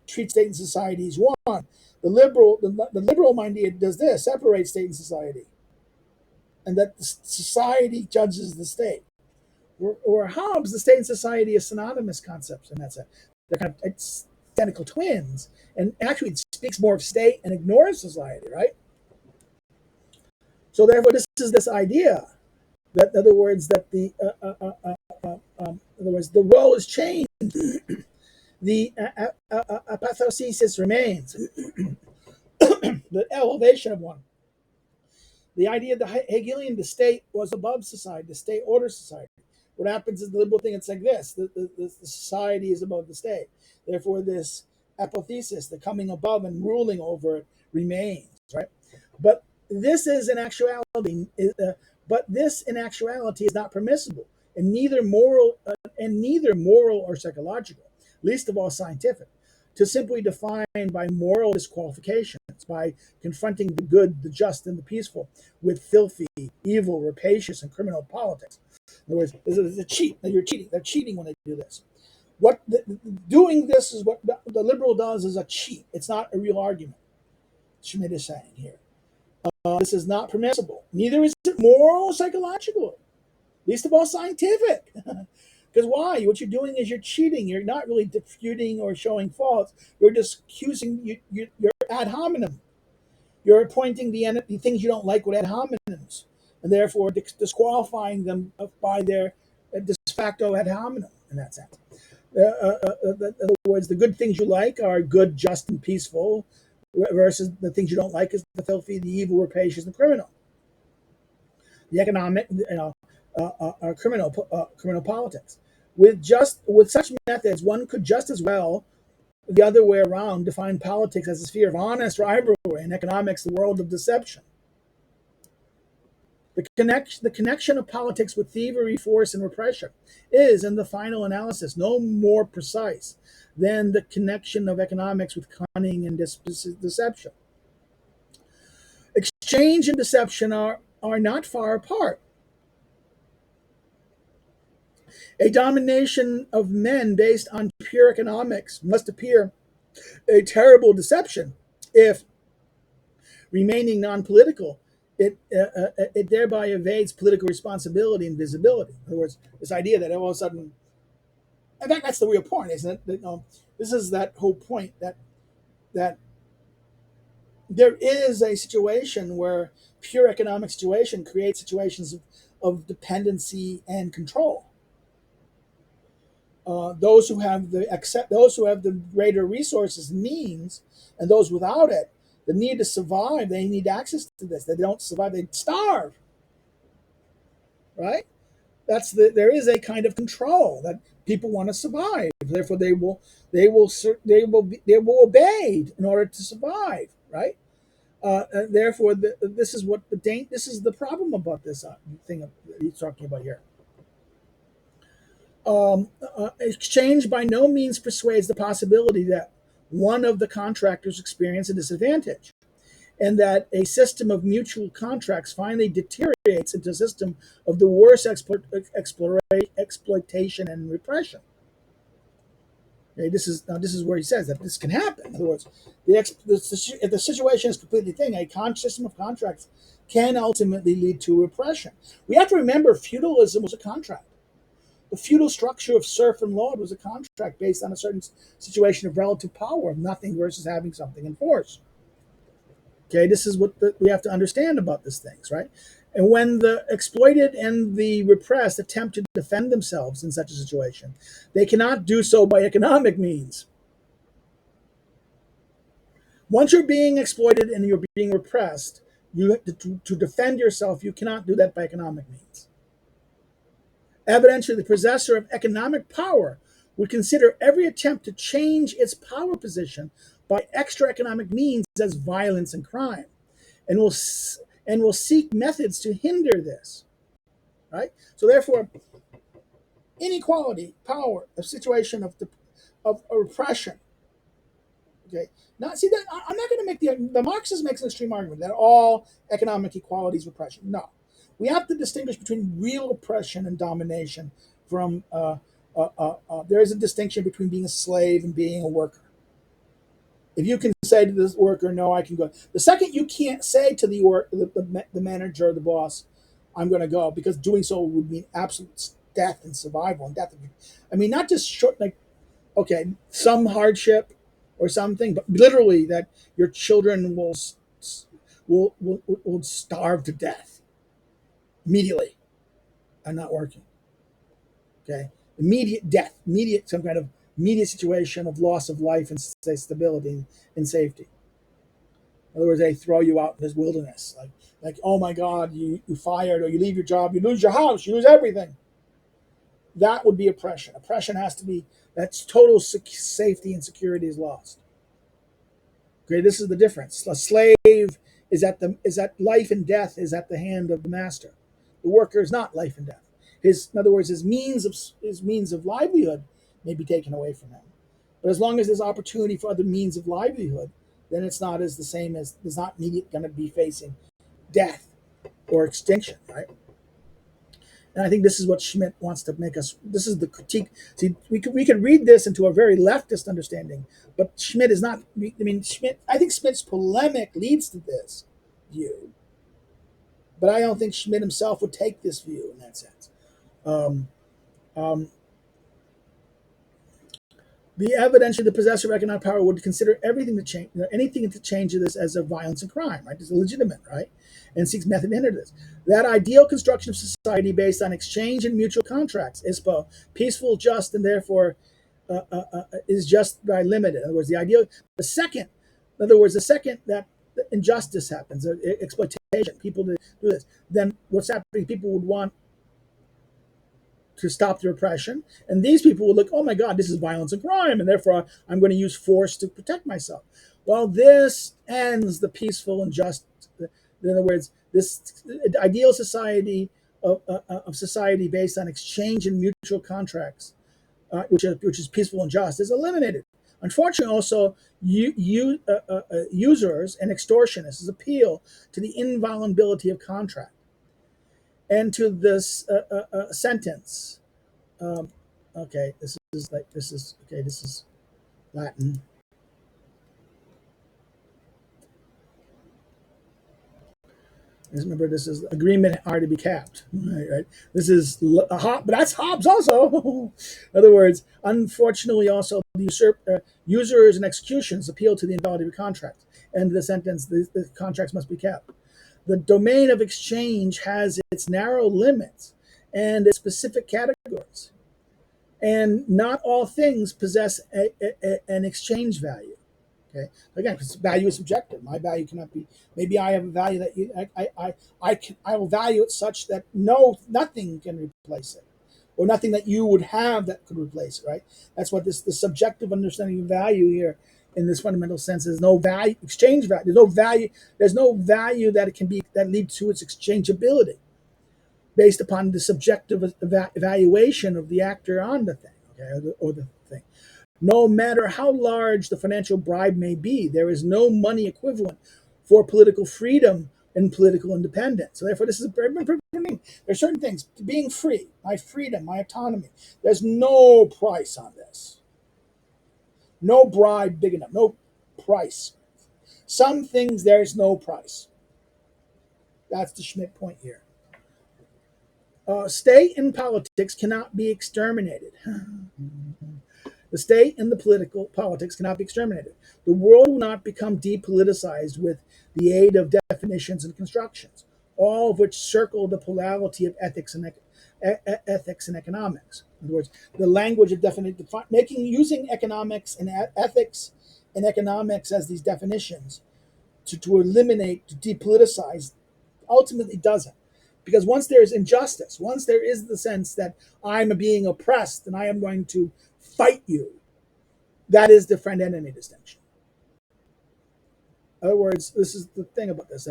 treats state and society as one. The liberal minded does this, separates state and society, and that the society judges the state. Or Hobbes, the state and society are synonymous concepts in that sense. They're kind of identical twins, and actually it speaks more of state and ignores society, right? So therefore, this is this idea that, in other words, that the role is changed. The apathesis remains. The elevation of one. The idea of the Hegelian, the state was above society, the state orders society. What happens is the liberal thing, it's like this, the society is above the state. Therefore, this apothesis, the coming above and ruling over it, remains, right? But this is in actuality, is not permissible, and neither moral or psychological, least of all scientific, to simply define by moral disqualifications, by confronting the good, the just, and the peaceful with filthy, evil, rapacious, and criminal politics. In other words, this is a cheat. You're cheating. They're cheating when they do this. Doing this is what the liberal does is a cheat. It's not a real argument. Schmitt is saying here. This is not permissible. Neither is it moral or psychological. Least of all scientific. Because why? What you're doing is you're cheating. You're not really disputing or showing faults. You're just accusing. You're ad hominem. You're appointing the things you don't like with ad hominems, and therefore disqualifying them by their de facto ad hominem in that sense. In other words, the good things you like are good, just, and peaceful, versus the things you don't like is the filthy, the evil, rapacious, and criminal. The economic, criminal politics. With such methods, one could just as well the other way around, define politics as a sphere of honest rivalry and economics the world of deception. The connection of politics with thievery, force, and repression is, in the final analysis, no more precise than the connection of economics with cunning and deception. Exchange and deception are not far apart. A domination of men based on pure economics must appear a terrible deception if, remaining non-political, it thereby evades political responsibility and visibility. In other words, this idea that all of a sudden, in fact, that's the real point, isn't it? That, this is that whole point that there is a situation where pure economic situation creates situations of dependency and control. Those who have the greater resources, means, and those without it, the need to survive, they need access to this. They don't survive, they starve. Right? There is a kind of control that people want to survive. Therefore, they will obey in order to survive. Right? Therefore, this is the problem about this thing that he's talking about here. Exchange by no means persuades the possibility that one of the contractors experience a disadvantage, and that a system of mutual contracts finally deteriorates into a system of the worst exploitation and repression. Okay, this is where he says that this can happen. In other words, if the situation is completely thing, system of contracts can ultimately lead to repression. We have to remember feudalism was a contract. The feudal structure of serf and lord was a contract based on a certain situation of relative power, of nothing versus having something in force. Okay, this is what we have to understand about these things, right? And when the exploited and the repressed attempt to defend themselves in such a situation, they cannot do so by economic means. Once you're being exploited and you're being repressed, to defend yourself, you cannot do that by economic means. Evidently, the possessor of economic power would consider every attempt to change its power position by extra economic means as violence and crime, and will seek methods to hinder this. Right. So, therefore, inequality, power, a situation of oppression. Okay. Now, see that I'm not going to make the Marxist makes an extreme argument that all economic equality is repression. No, we have to distinguish between real oppression and domination. There is a distinction between being a slave and being a worker. If you can say to this worker, "No, I can go," the second you can't say to the manager or the boss, "I'm going to go," because doing so would mean absolute death and survival and death. I mean, not just short, like, okay, some hardship or something, but literally that your children will starve to death immediately and not working. Okay, immediate death, immediate some kind of immediate situation of loss of life and stability and safety. In other words, they throw you out in this wilderness, like oh my God, you fired, or you leave your job, you lose your house, you lose everything. That would be oppression. Oppression has to be that's total safety and security is lost. Okay, this is the difference. A slave is at life and death is at the hand of the master. The worker is not life and death. In other words, his means of livelihood may be taken away from him. But as long as there's opportunity for other means of livelihood, then it's not as the same as it's not immediately going to be facing death or extinction, right? And I think this is what Schmitt wants to make us. This is the critique. See, we could read this into a very leftist understanding, but Schmitt is not. I mean, Schmitt. I think Schmitt's polemic leads to this view, but I don't think Schmitt himself would take this view in that sense. Um, um, the evidentially the possessor of economic power would consider anything to change this as a violence and crime, right? It's illegitimate, right? And seeks method to hinder this. That ideal construction of society based on exchange and mutual contracts is peaceful, just, and therefore is just by limited. In other words, the second that injustice happens, exploitation, people to do this, then what's happening? People would want to stop the repression. And these people will look, oh my God, this is violence and crime, and therefore I'm going to use force to protect myself. Well, this ends the peaceful and just. In other words, this ideal society of society based on exchange and mutual contracts, which is peaceful and just, is eliminated. Unfortunately, also, users and extortionists appeal to the invulnerability of contract and to this sentence. Um, okay, this is Latin. Remember, this is agreement are to be kept. Right? This is but that's Hobbes also. In other words, unfortunately, also the users and executions appeal to the invalidity of contracts. End of the sentence: the contracts must be kept. The domain of exchange has its narrow limits and its specific categories, and not all things possess an exchange value. Okay. Again, because value is subjective. My value cannot be. Maybe I have a value that I will value it such that nothing can replace it, or nothing that you would have that could replace it. Right. That's what the subjective understanding of value here, in this fundamental sense, is no value exchange value. There's no value. There's no value that it can be that leads to its exchangeability, based upon the subjective evaluation of the actor on the thing. Okay, or the thing. No matter how large the financial bribe may be, there is no money equivalent for political freedom and political independence. So therefore, this is a very important thing. There are certain things, being free, my freedom, my autonomy. There's no price on this. No bribe big enough, no price. Some things there's no price. That's the Schmitt point here. State and politics cannot be exterminated. The state and the political politics cannot be exterminated. The world will not become depoliticized with the aid of definitions and constructions, all of which circle the polarity of ethics and economics. In other words, the language of using economics and ethics and economics as these definitions to eliminate, to depoliticize, ultimately doesn't. Because once there is injustice, once there is the sense that I'm being oppressed and I am going to fight you, that is the friend enemy distinction. In other words, this is the thing about this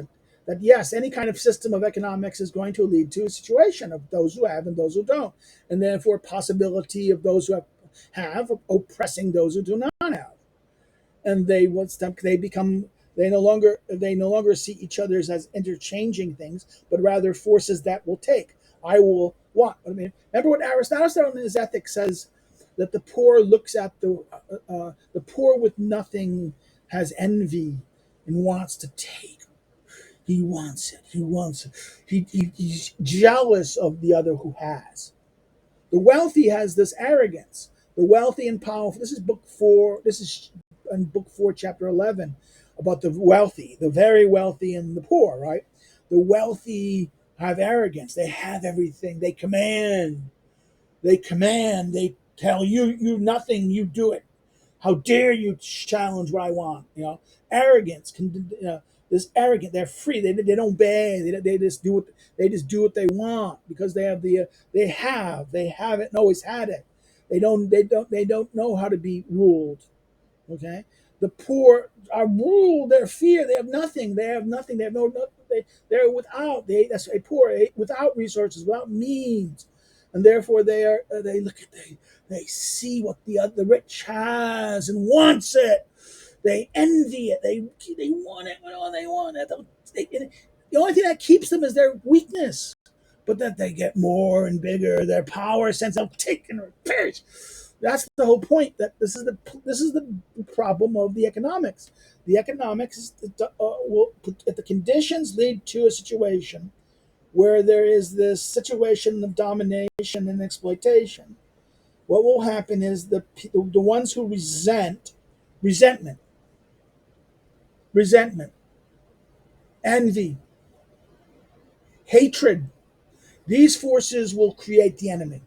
that yes, any kind of system of economics is going to lead to a situation of those who have and those who don't, and therefore possibility of those who have oppressing those who do not have, and they no longer see each other as interchanging things, but rather forces that will take. I will want. I mean, remember what Aristotle in his Ethics says, that the poor looks at the poor with nothing has envy and wants to take. He wants it. He wants it. He's jealous of the other who has. The wealthy has this arrogance. The wealthy and powerful. This is book 4. This is in book 4, chapter 11, about the wealthy, the very wealthy and the poor, right? The wealthy have arrogance. They have everything. They command. They command. They tell you nothing. You do it. How dare you challenge what I want? Arrogance. This arrogant. They're free. They don't beg. They just do what they want, because they have they have it and always had it. They don't know how to be ruled. Okay, the poor are ruled. They're fear. They have nothing. They have nothing. They have no. They're without. That's a poor. Without resources, without means, and therefore they are. They look at. They see what the rich has and wants it. They envy it. They want it. Oh, they want it. The only thing that keeps them is their weakness. But that they get more and bigger, their power sense of take and perish. That's the whole point. That this is the problem of the economics. The economics is, will, if the conditions lead to a situation where there is this situation of domination and exploitation, what will happen is the ones who resentment, envy, hatred, these forces will create the enemy,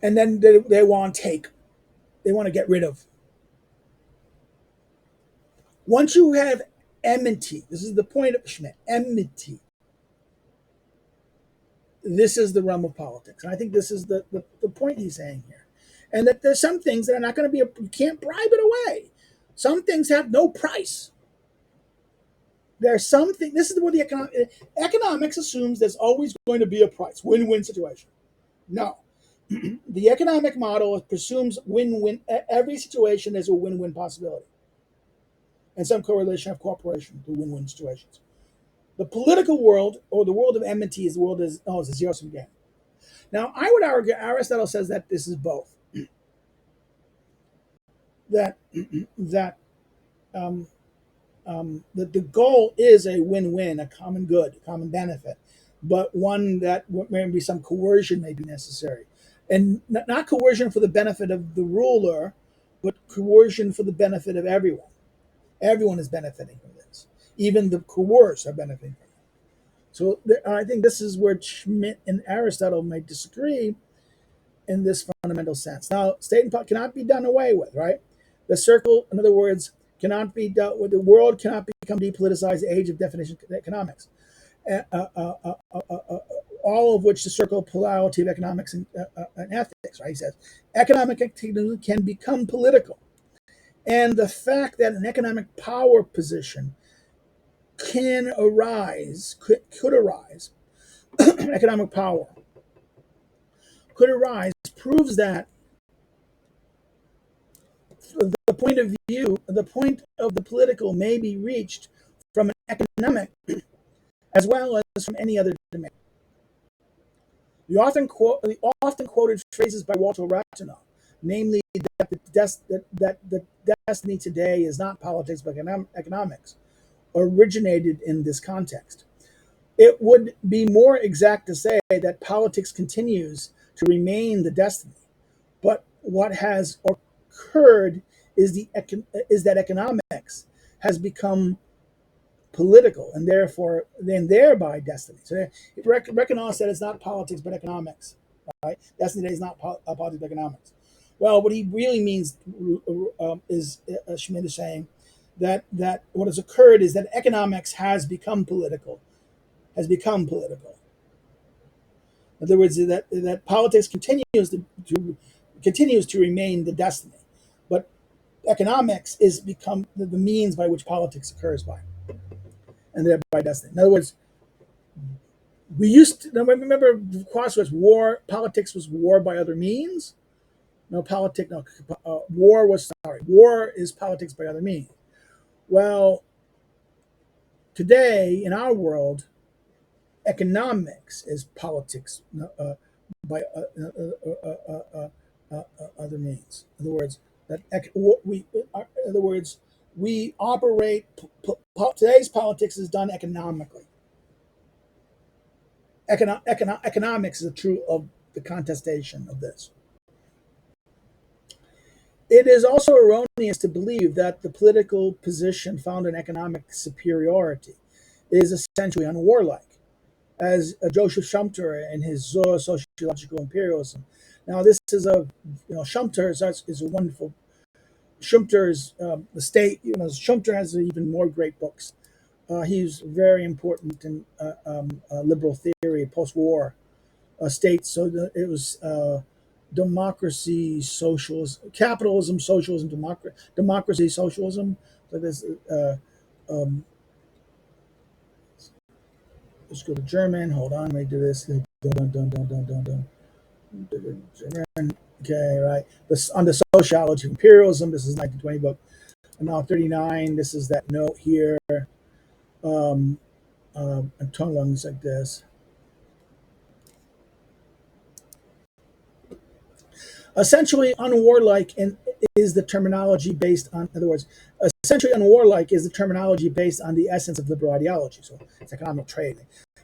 and then they want to take, they want to get rid of. Once you have enmity, this is the point of Schmitt, enmity. this is the realm of politics. And I think this is the point he's saying here. And that there's some things that are not going to be, you can't bribe it away. Some things have no price. There's something, this is what the economics assumes there's always going to be a price, win-win situation. No. The economic model presumes win-win. Every situation there's a win-win possibility. And some correlation of cooperation to win-win situations. The political world, or the world of enmity, is the world is it's a zero-sum game. Now, I would argue Aristotle says that this is both. That that the goal is a win-win, a common good, a common benefit, but one that maybe some coercion may be necessary, and not coercion for the benefit of the ruler, but coercion for the benefit of everyone. Everyone is benefiting from this. Even the coerced are benefiting from it. So I think this is where Schmitt and Aristotle may disagree in this fundamental sense. Now, state and cannot be done away with, right? The circle, in other words, cannot be dealt with. The world cannot become depoliticized, the age of definition of economics. All of which the circle plurality of economics and ethics, right? He says economic activity can become political. And the fact that an economic power position can arise, could arise, economic power could arise, proves that the point of view, the point of the political may be reached from an economic as well as from any other domain. The often quoted phrases by Walter Rathenau, namely that the destiny today is not politics but economics, originated in this context. It would be more exact to say that politics continues to remain the destiny, but what has occurred is that economics has become political and thereby destiny. So Rathenau said it's not politics but economics, right? Destiny today is not politics but economics. Well, what he really means is Schmitt is saying that what has occurred is that economics has become political. In other words, that politics continues to remain the destiny, but economics is become the means by which politics occurs by, and thereby destiny. In other words, we used to remember crosswords. War politics was war by other means. War is politics by other means. Well, today in our world, economics is politics by other means. In other words, we operate. Today's politics is done economically. Economics is the truth of the contestation of this. It is also erroneous to believe that the political position found in economic superiority is essentially unwarlike, as Joseph Schumpeter in his Sociological Imperialism. Now, this is Schumpeter is a wonderful. Schumpeter's the state. Schumpeter has even more great books. He's very important in liberal theory, post-war states. So it was democracy, socialism, capitalism, socialism, democracy, socialism. So this. Let's go to German. Hold on, let me do this. Okay, right. This on the sociology of imperialism. This is 1920 book. And now 39. This is that note here. And tongue lungs like this. Essentially unwarlike is the terminology based on, in other words, essentially unwarlike is the terminology based on the essence of liberal ideology. So it's economic trade.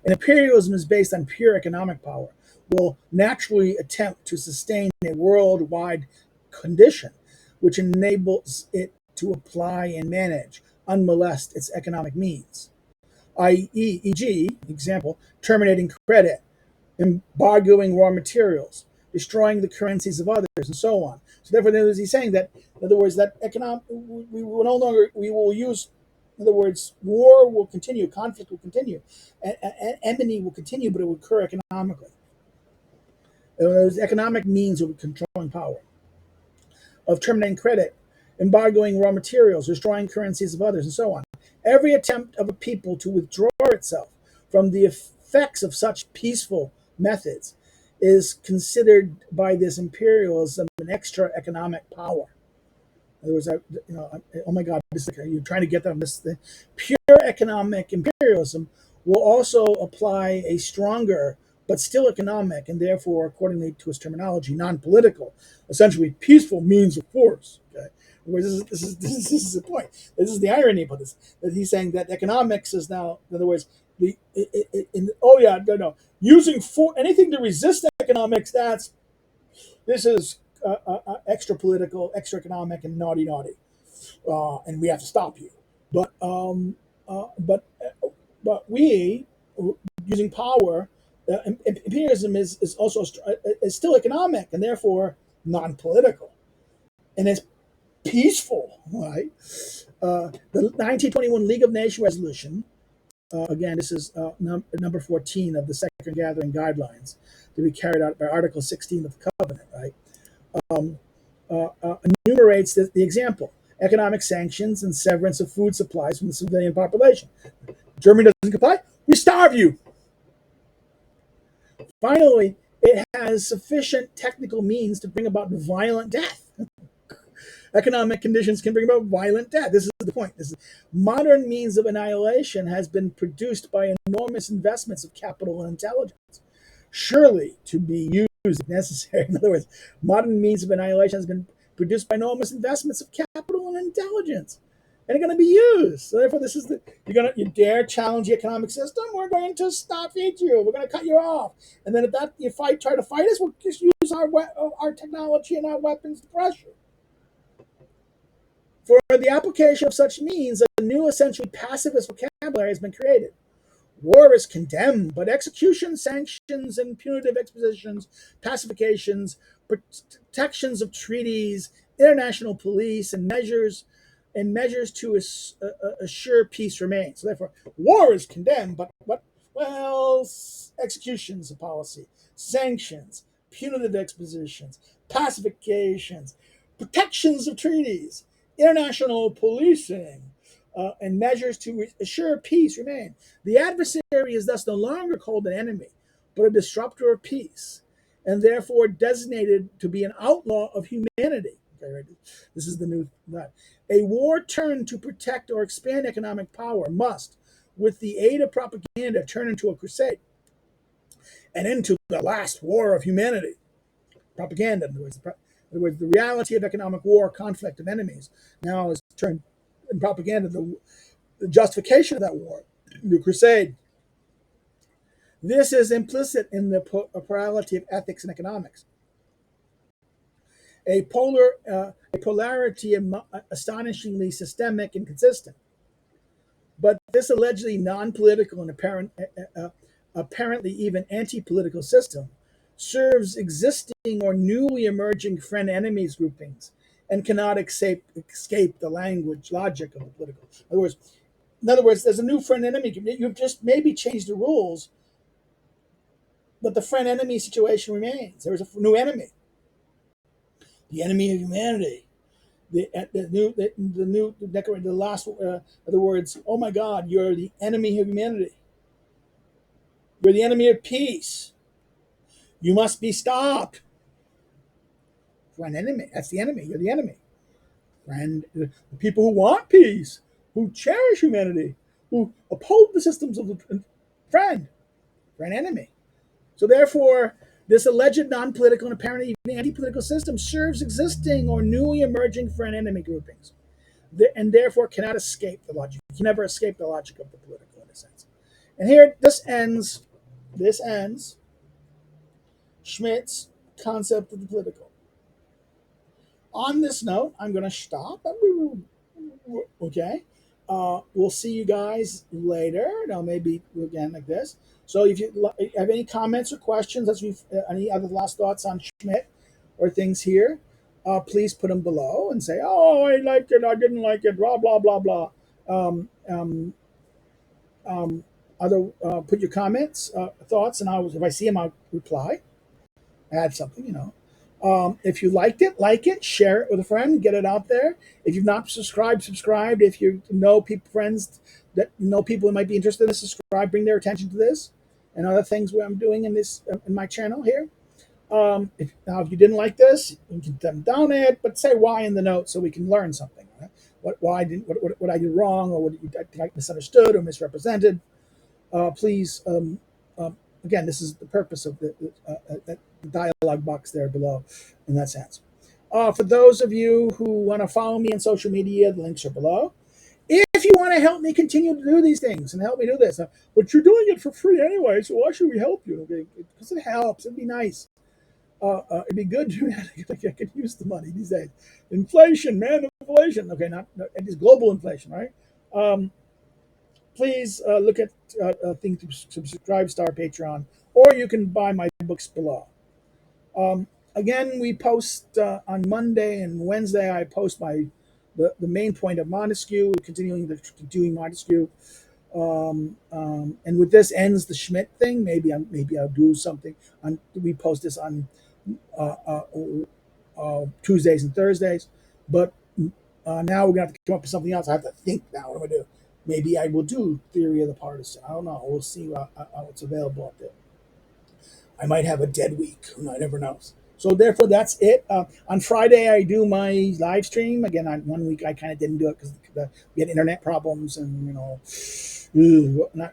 And imperialism is based on pure economic power, will naturally attempt to sustain a worldwide condition which enables it to apply and manage unmolested its economic means, i.e., e.g., example, terminating credit, embargoing raw materials, destroying the currencies of others, and so on. So therefore, he's saying that, in other words, that we will use In other words, war will continue, conflict will continue, enmity will continue, but it will occur economically. Those economic means of controlling power, of terminating credit, embargoing raw materials, destroying currencies of others, and so on. Every attempt of a people to withdraw itself from the effects of such peaceful methods is considered by this imperialism an extra economic power. In other words, oh my God, you're trying to get them this thing. Pure economic imperialism will also apply a stronger but still economic and therefore, accordingly to his terminology, non-political, essentially peaceful means of force. Okay, this is the point. This is the irony about this. That he's saying that economics is now, in other words, using anything to resist economics. This is extra political, extra economic, and naughty, and we have to stop you. But we using power, imperialism is also is still economic and therefore non-political, and it's peaceful, right? The 1921 League of Nations resolution. Again, this is number 14 of the Second Gathering Guidelines to be carried out by Article 16 of the Covenant, right? Enumerates the example: economic sanctions and severance of food supplies from the civilian population. Germany doesn't comply, we starve you. Finally, it has sufficient technical means to bring about violent death. Economic conditions can bring about violent death. This is the point. Modern means of annihilation has been produced by enormous investments of capital and intelligence, surely to be used if necessary. In other words, modern means of annihilation has been produced by enormous investments of capital and intelligence, and are going to be used. So therefore, this is you dare challenge the economic system, we're going to stop feed you. We're going to cut you off, and then if you try to fight us, we'll just use our technology and our weapons to crush you. For the application of such means, a new, essentially pacifist vocabulary has been created. War is condemned, but execution, sanctions, and punitive expositions, pacifications, protections of treaties, international police, and measures to assure peace remain. So therefore, war is condemned, but what? Well, executions of policy, sanctions, punitive expositions, pacifications, protections of treaties, international policing, and measures to assure peace remain. The adversary is thus no longer called an enemy, but a disruptor of peace, and therefore designated to be an outlaw of humanity. Okay, right? This is the new that. A war turned to protect or expand economic power must, with the aid of propaganda, turn into a crusade and into the last war of humanity. Propaganda, in other words, the reality of economic war, conflict of enemies, now is turned in propaganda, the justification of that war, the crusade. This is implicit in the plurality of ethics and economics. A polarity astonishingly systemic and consistent. But this allegedly non-political and apparently even anti-political system serves existing or newly emerging friend-enemies groupings and cannot escape the language logic of the political. In other words, there's a new friend-enemy. You've just maybe changed the rules, but the friend-enemy situation remains. There's a new enemy, the enemy of humanity. The last other words. Oh my God, you're the enemy of humanity. You're the enemy of peace. You must be stopped. Friend enemy. That's the enemy. You're the enemy. Friend, the people who want peace, who cherish humanity, who uphold the systems of the friend enemy. So therefore, this alleged non-political and apparently even anti-political system serves existing or newly emerging friend-enemy groupings, and therefore cannot escape the logic. You can never escape the logic of the political, in a sense. And here, this ends Schmitt's concept of the political. On this note, I'm going to stop. Okay. We'll see you guys later. Now, maybe again like this. So if you have any comments or questions, any other last thoughts on Schmitt or things here, please put them below and say, oh, I liked it, I didn't like it, blah, blah, blah, blah. Um, other Put your comments, thoughts, and if I see them, I'll reply. Add something, you know. If you liked it, like it, share it with a friend, get it out there. If you've not subscribed, subscribe. If you know people, friends that know people who might be interested in this, subscribe. Bring their attention to this and other things where I'm doing in this in my channel here. If you didn't like this, you can dumb down it, but say why in the note so we can learn something. Right? What I did wrong, or I misunderstood or misrepresented. Please, again, this is the purpose of the dialogue box there below, in that sense. For those of you who want to follow me on social media, the links are below. If you want to help me continue to do these things and help me do this, but you're doing it for free anyway, so why should we help you? Okay, because it helps. It'd be nice. It'd be good to I could use the money these days. Inflation, man, inflation. Okay, not it is global inflation, right? Um, Please look at things to subscribe to our Patreon, or you can buy my books below. Again, we post on Monday and Wednesday. I post the main point of Montesquieu, continuing Montesquieu. And with this ends the Schmitt thing. Maybe I'll do something. We post this on uh, uh, Tuesdays and Thursdays, but now we're gonna have to come up with something else. I have to think now. What am I do? Maybe I will do Theory of the Partisan. I don't know. We'll see what's available out there. I might have a dead week. I never knows. So therefore, that's it. On Friday, I do my live stream again. On 1 week, I kind of didn't do it because we had internet problems, and I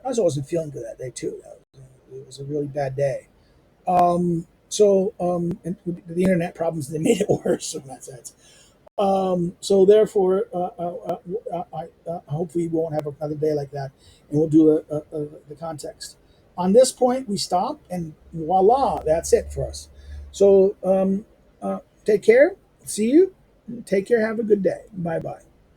wasn't feeling good that day too. It was a really bad day. And the internet problems, they made it worse in that sense. So therefore, hopefully we won't have another day like that, and we'll do the context. On this point, we stop, and voila, that's it for us. So take care. See you. Take care. Have a good day. Bye bye.